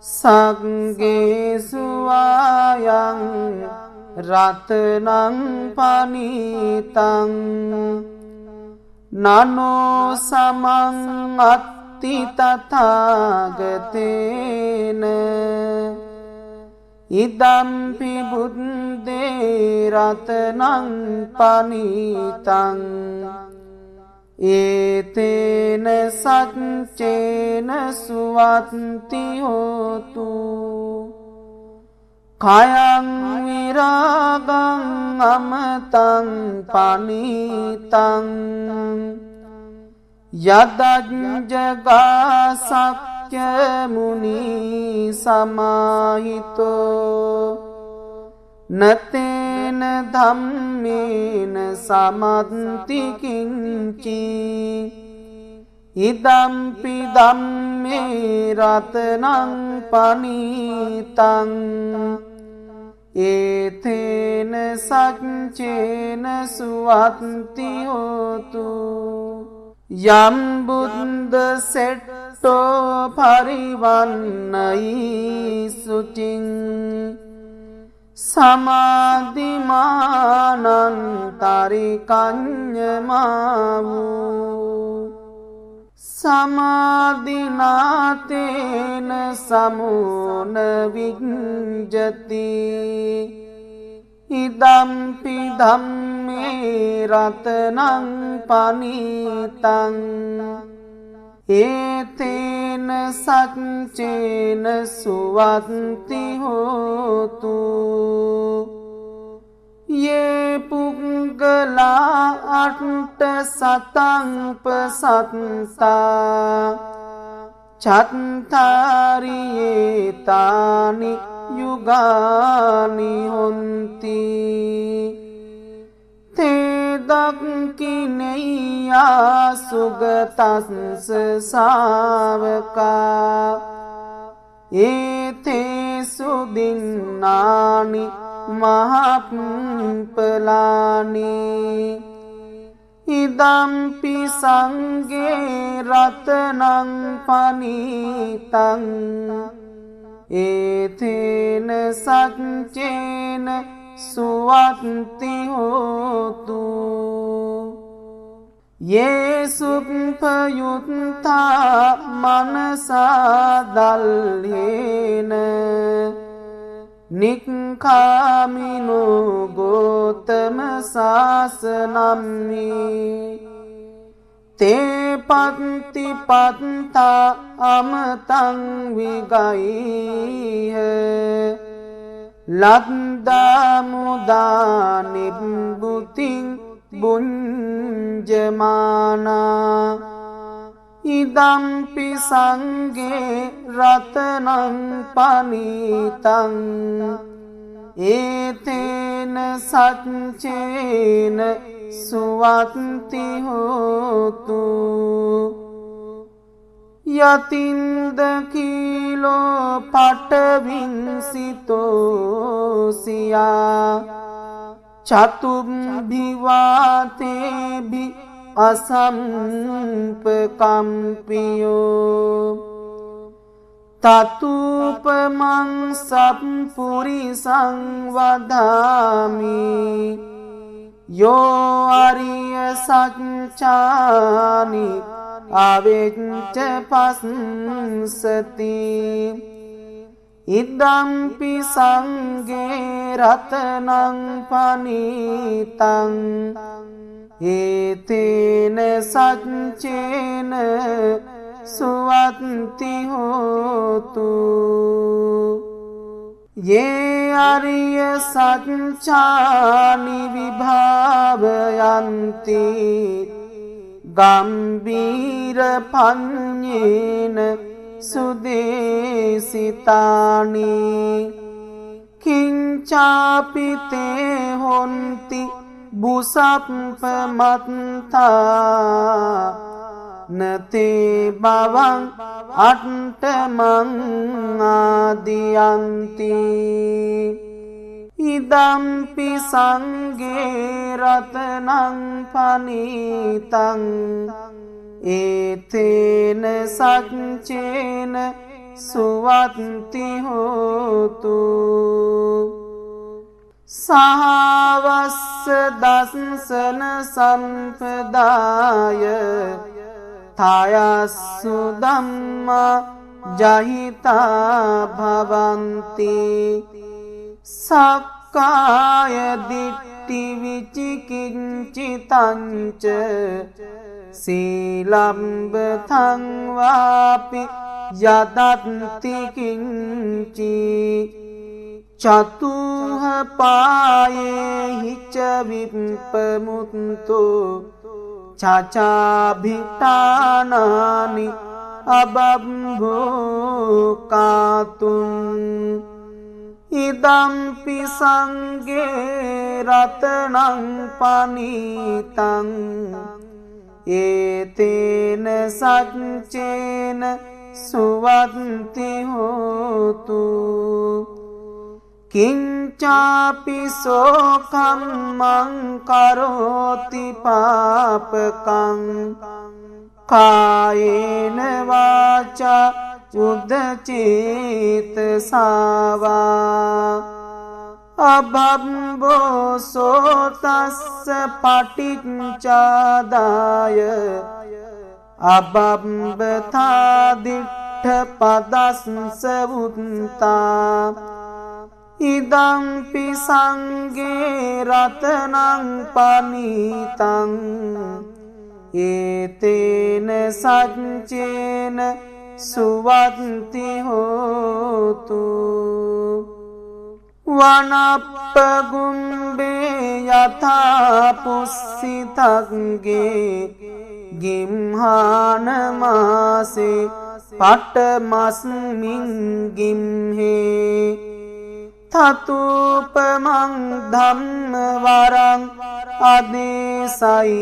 සග්ගේසු ආයං රතනං පනිතං නනෝ සමං අත්ති තථාගතේන ඉදම්පි බුද්දේ රතනං පනිතං ඒතේන සච්චේන සුවත්ති හෝතු කයං විරාගං අමතං පනිතං යදජ්ජගා සක්්‍ය මුනි සමාහිතෝ නතේන ධම්මේන සමන්ති කිංචි ඉදම්පි ධම්මේ රතනං පනිතං ඒතේන සච්චේන සුවත්ති හෝතු යම් බුද්ධ සෙට්ටෝ පරිවන්නයි සුචින් සමාධිමානන්තරිකඤ්ඤමාවූ සමාධිනාතේන සමෝන විඤ්ජති ඉදම්පි ධම්මේ රතනං පනීතං ඒතේන සච්චේන සුවත්ති හෝතු යේ පුංගලා අට්ඨ සතං පසත්තා චත්තාරියේතානි යුගානි හොන්ති තේ දක්ඛිනේයා සුගතස්ස ශාවකා ඒතේ සුදින්නානි මහප්පලානි ඉදම්පි සංඝේ රතනං පනීතං ඒතේන සච්චේන සුවත්ති හෝතු යේසුප්පයුත්තා මනසා දල්හේන නික්ඛාමිනෝ ගෝතම සාසනම්මි තේ පත්ති පත්තා අමතං විගයිහ ලද්දා මුදා නිබ්බුතින් බුඤ්ජමානා ඉදම්පි සංඝේ රතනං පනීතං ඒතේන සච්චේන සුවත්ති හෝතු යතින්ද කීලෝ පටවින්සිතෝ සියා චතුම්භිවාතේභි අසම්පකම්පියෝ තතුපමං සප්පුරිසං වදාමි යෝ අරිය සච්චානි අවෙච්ච පස්සති ඉදම්පි සංඝේ රතනං පනීතං ඒතේන සච්චේන සුවත්ති හෝතු යේ අරිය සච්චානි විභාවයන්ති ගම්බීර පඤ්ඤේන සුදේසිතානි කිංචාපි තේ හොන්ති බුසප්පමත්තා නතේ බවං අට්ඨමං ආදියන්ති ඉදම්පි සංඝේ රතනං පනීතං ඒතේන සච්චේන සුවත්ති හෝතු සහවස්ස දස්සන සම්පදාය තයස්සු ධම්මා ජහිතා භවಂತಿ සක්කාය දිට්ඨි විචිකිච්ඡිතංච සීලම්බතං වාපි යදත්ති කිංචි චතුහ පායේ හිච විප්පමුත්තෝ චචාභිතානානි අබම්භෝකාතුන් ඉදම්පි සංඝේ රතනං පනීතං ඒතේන සච්චේන සුවත්ති හෝතු කිංචාපි සෝකම්මං කරෝති පාපකං කායේන වාචා උද්ධචේතසාවා අබම්බෝ සෝතස්ස පටිච්චාදාය අබම්බතා දිට්ඨ පදස්ස උත්තා ඉදම්පි සංඝේ රතනං පනීතං ඒතේන සච්චේන සුවත්ති හෝතු වනප්පගුම්බේ යථා පුස්සිතග්ගේ ගිම්හාන මාසේ පටමස්මින් ගිම්හේ තතුපමං ධම්ම වරං අදේසයි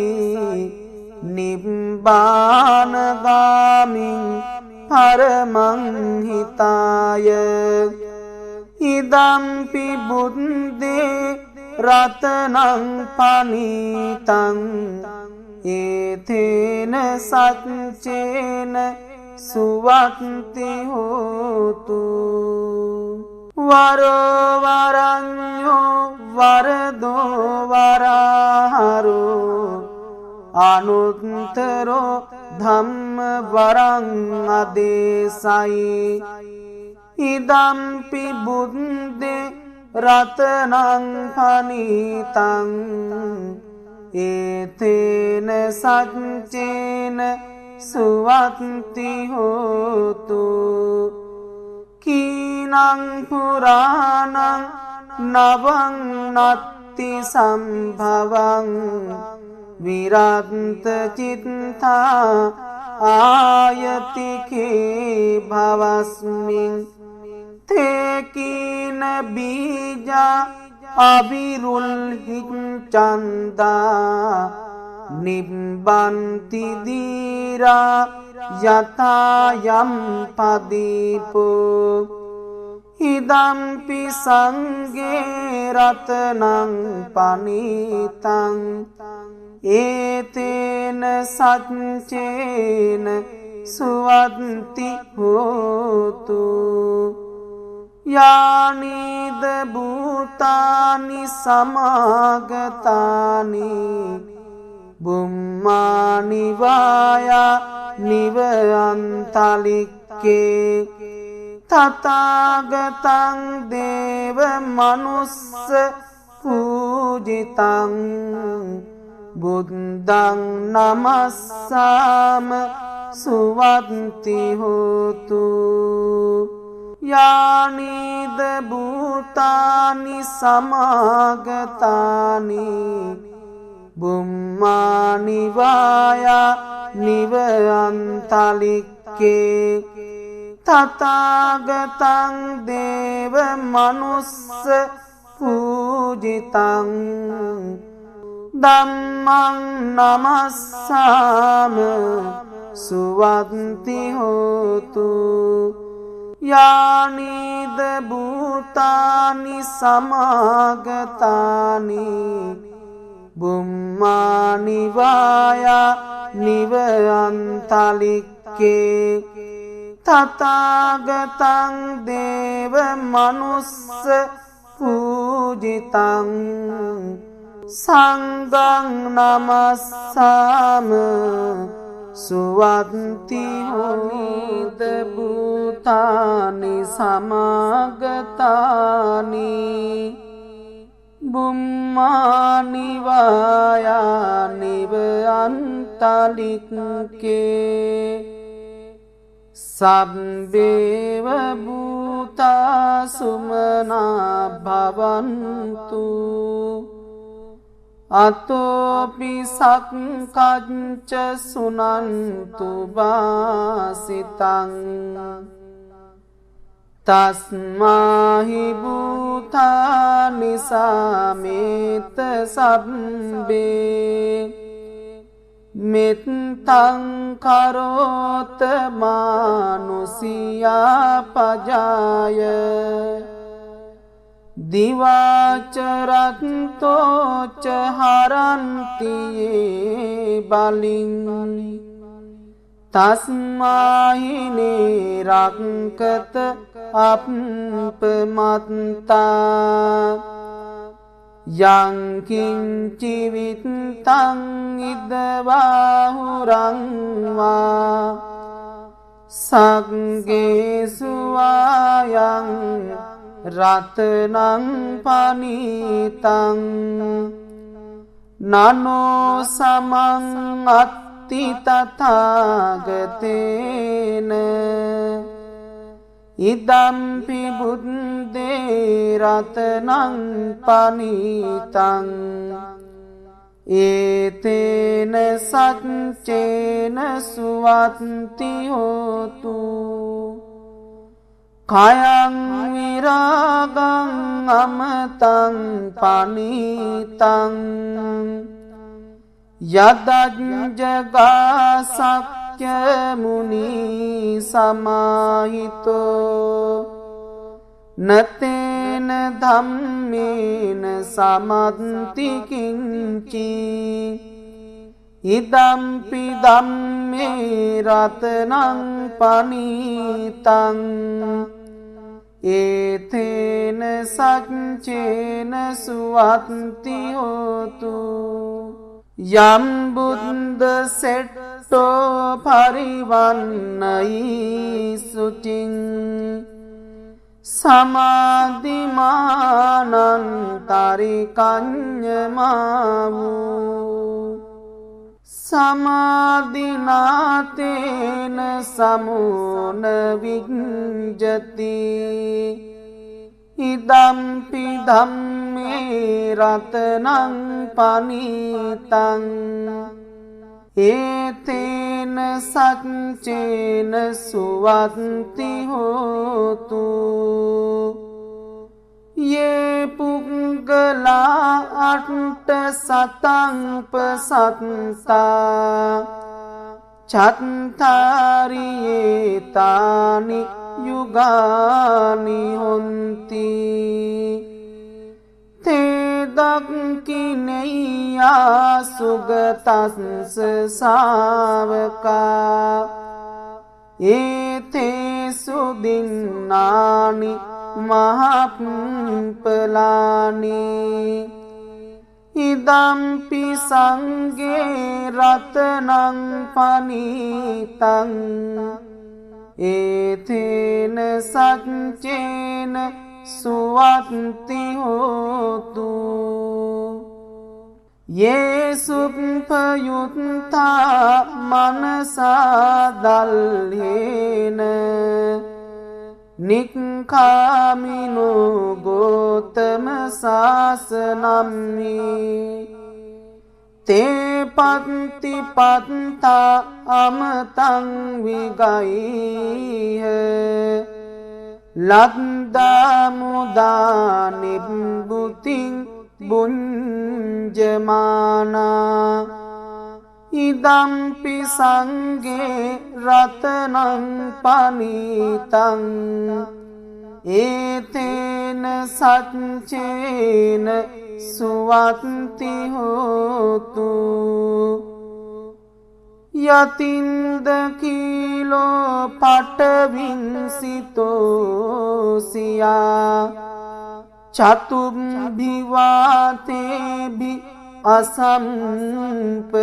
නිබ්බානගාමින් පරමං හිතාය ඉදම්පි බුද්දේ රතනං පනීතං ඒතේන සච්චේන සුවත්ති හෝතු වරෝ වරඤ්ඤෝ වරදෝ වරහරෝ අනුත්තරෝ ධම්ම වරං අදේසයි ඉදම්පි බුද්දේ රතනං පනීතං ඒතේන සච්චේන සුවත්ති හෝතු කීනං පුරාණං නවං නත්ති සම්භවං විරන්ත චිත්තා ආයතිකේ භවස්මින් තේකීන බීජා අවිරුල්හිං චන්දා නිබ්බන්ති දීරා යතායම් පදීපෝ ඉදම්පි සංඝේ රතනං පනීතං ඒතේන සච්චේන සුවත්ති හෝතු යානිද භූතානි සමාගතානි බුම්මානි වායා නිවයන්තලික්කේ තථාගතං දේව මනුස්ස පූජිතං බුද්ධං නමස්සාම සුවත්ති හෝතු යානිද භූතානි සමාගතානි බුම්මානි වායා නිවයන්තලික්කේ තථාගතං දේව මනුස්ස පූජිතං ධම්මං නමස්සාම සුවත්ති හෝතු යානිද භූතානි සමාගතානි බුම්මානි වායා නිවයන්තලික්කේ තථාගතං දේව මනුස්ස පූජිතං සංඝං නමස්සාම සුවත්ති හෝත භූතානි සමාගතානි බුම්මානි වායා නිවයන්තලික්කේ සබ්බේව භූතා සුමනා භවන්තු අතෝපි සක්කච්ච සුනන්තු වාසිතං තස්මාහි භූතානි සමේත සබ්බේ මෙත්තං කරෝත මානුසියා පජාය දිවාචරත්තෝච හරන්තියේ බලින් තස්මාහි නිරක්කත අප්පමත්තා යං කිංචි විත්තං ඉදවාහුරං වා සග්ගේසු ආයං රතනං පනිතං නනෝ සමං අත්ති තථාගතේන ඉදම්පි බුද්දේ රතනං පනිතං ඒතේන සච්චේන සුවත්ති හෝතු කයං විරාගං අමතං පනිතං යදජ්ජගා සක්්‍ය මුනි සමාහිතෝ නතේන ධම්මේන සමත්ති කිංචි ඉදම්පි ධම්මේ රතනං පනිතං ඒතේන සච්චේන සුවත්ති හෝතු යම් බුද්ද සෙට්ටෝ පරිවන්නයි සුචින් සමාධිමානන්තරිකඤ්ඤමාවූ සමාධිනාතේන සමෝන විඤ්ජති ඉදම්පි ධම්මේ රතනං පනිතං ඒතේන සච්චේන සුවත්ති හෝතු යේ පුංගලා අට්ඨ සතං පසත්තා චත්තාරියේ තානි යුගානි හොන්ති තේ දක්ඛිනේයා සුගතස්ස ශාවකා ඒතේ සුදින්නානි මහප්පලානි ඉදම්පි සංඝේ රතනං පනිතං ඒතේන සච්චේන සුවත්ති හෝතු යේසුප්පයුත්තා මනසා දල්හේන නික්ඛාමිනෝ ගෝතම සාසනම්හි තේ පත්ති පත්තා අමතං විගයිහ ලද්දා මුදා නිබ්බුතින් බුඤ්ජමානා ඉදම්පි සංඝේ රතනං පනිතං ඒතේන සච්චේන සුවත්ති හෝතු යතින්ද කීලෝ පටවින්සිතෝසියා චතුම්භිවාතේභි අසම්පකම්පියෝ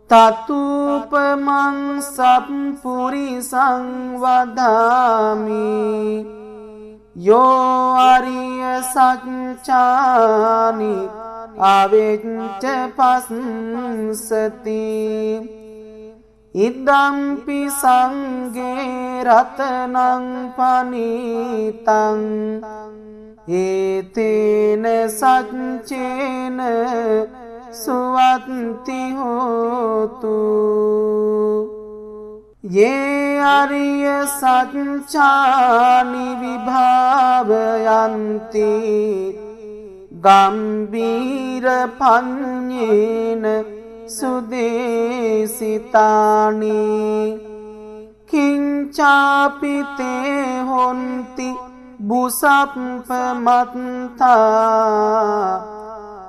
තතුපමං සප්පුරිසං වදාමි යෝ අරිය සච්චානි අවෙච්ච පස්සති ඉදම්පි සංඝේ රතනං පනිතං ඒතේන සච්චේන සුවත්ති හෝතු යේ අරිය සච්චානි විභාවයන්ති ගම්බීර පඤ්ඤේන සුදේසිතානි කිංචාපි තේ හොන්ති බුසප්පමත්තා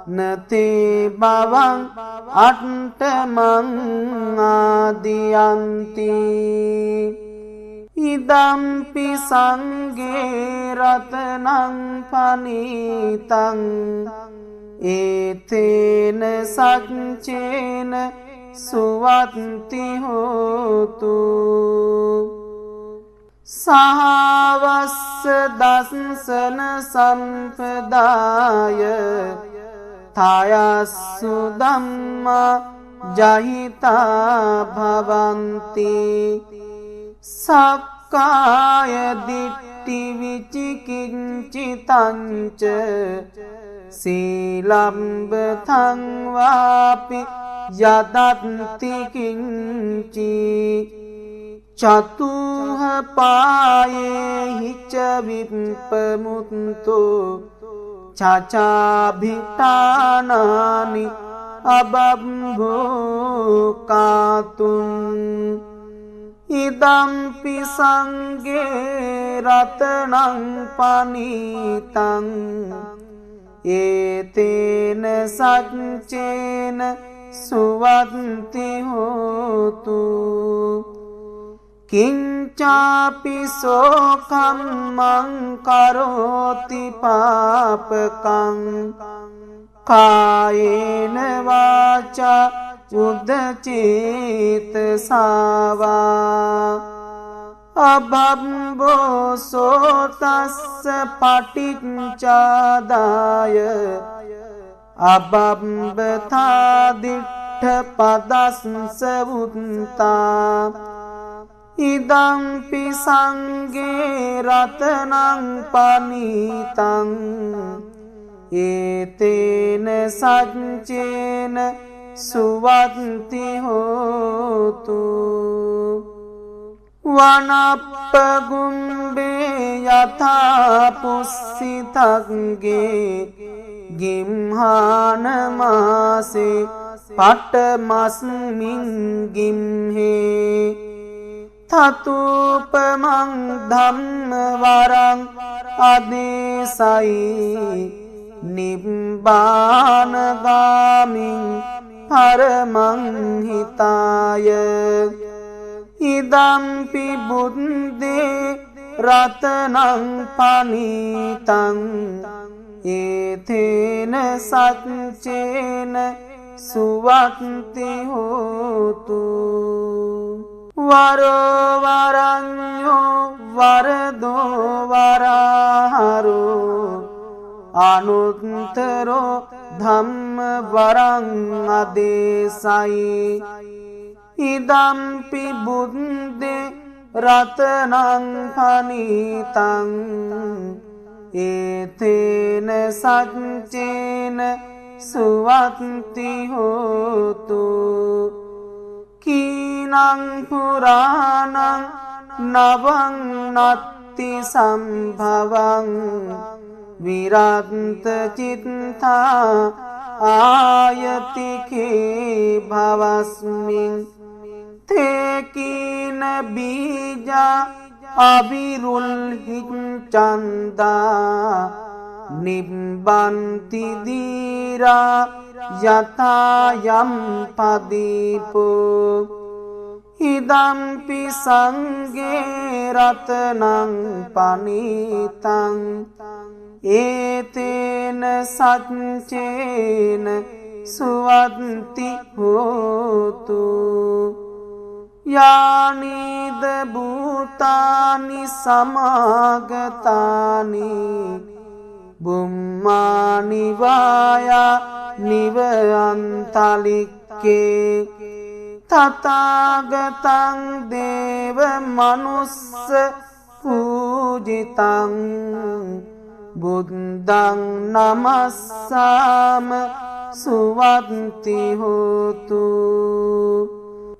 නතේ බවං අට්ඨමං ආදියන්ති ඉදම්පි සංඝේ රතනං පනීතං ඒතේන සච්චේන සුවත්ති හෝතු සහවස්ස දස්සන සම්පදාය තයස්සු ධම්මා ජහිතා භවಂತಿ සක්කාය දිට්ඨි විචිකිච්ඡිතංච සීලම්බතං වාපි යදත්ති කිංචි චතුහ පායේ හිච විප්පමුත්තෝ චචාභිතානානි අබම්භෝකාතුන් ඉදම්පි සංඝේ රතනං පනීතං ඒතේන සච්චේන සුවත්ති හෝතු කිංචාපි සෝකම්මං කරෝති පාපකං කායේන වාචා උද්දචේතසාවා අබම්බෝ සෝතස්ස පටිච්චාදාය අබම්බතා දිට්ඨ පදස්ස උත්තා ඉදම්පි සංඝේ රතනං පනීතං ඒතේන සච්චේන සුවත්ති හෝතු වනප්පගුම්බේ යථා පුස්සිතග්ගේ ගිම්හාන මාසේ පටමස්මින් ගිම්හේ තතුපමං ධම්ම වරං අදේසයි නිබ්බානගාමින් පරමං හිතාය ඉදම්පි බුද්දේ රතනං පනීතං ඒතේන සච්චේන සුවත්ති හෝතු වරෝ වරඤ්ඤෝ වරදෝ වරහරෝ අනුත්තරෝ ධම්ම වරං අදේසයි ඉදම්පි බුද්දේ රතනං පනීතං ඒතේන සච්චේන සුවත්ති හෝතු කීනං පුරාණං නවං නත්ති සම්භවං විරන්ත චිත්තා ආයතිකේ භවස්මින් තේකීන බීජා අවිරුල්හිච්ඡන්දා නිබ්බන්ති දීරා යතා යම් පදීපෝ ඉදම්පි සංඝේ රතනං පනීතං ඒතේන සච්චේන සුවත්ති හෝතු යානිද භූතානි සමාගතානි බුම්මානි වායා නිවයන්තලික්කේ තථාගතං දේව මනුස්ස පූජිතං බුද්ධං නමස්සාම සුවත්ති හෝතු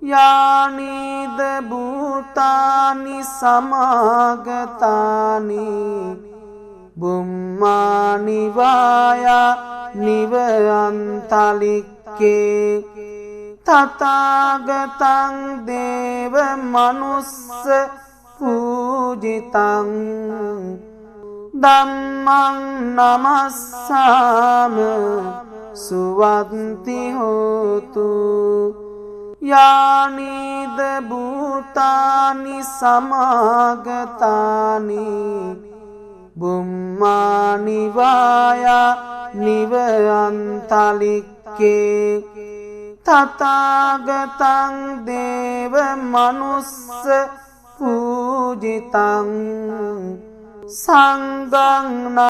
යානිද භූතානි සමාගතානි බුම්මානි වායා නිවයන්තලික්කේ තථාගතං දේව මනුස්ස පූජිතං ධම්මං නමස්සාම සුවත්ති හෝතු යානිද භූතානි සමාගතානි බුම්මානි වායා නිවයන්තලික්කේ තථාගතං දේව මනුස්ස පූජිතං සංඝං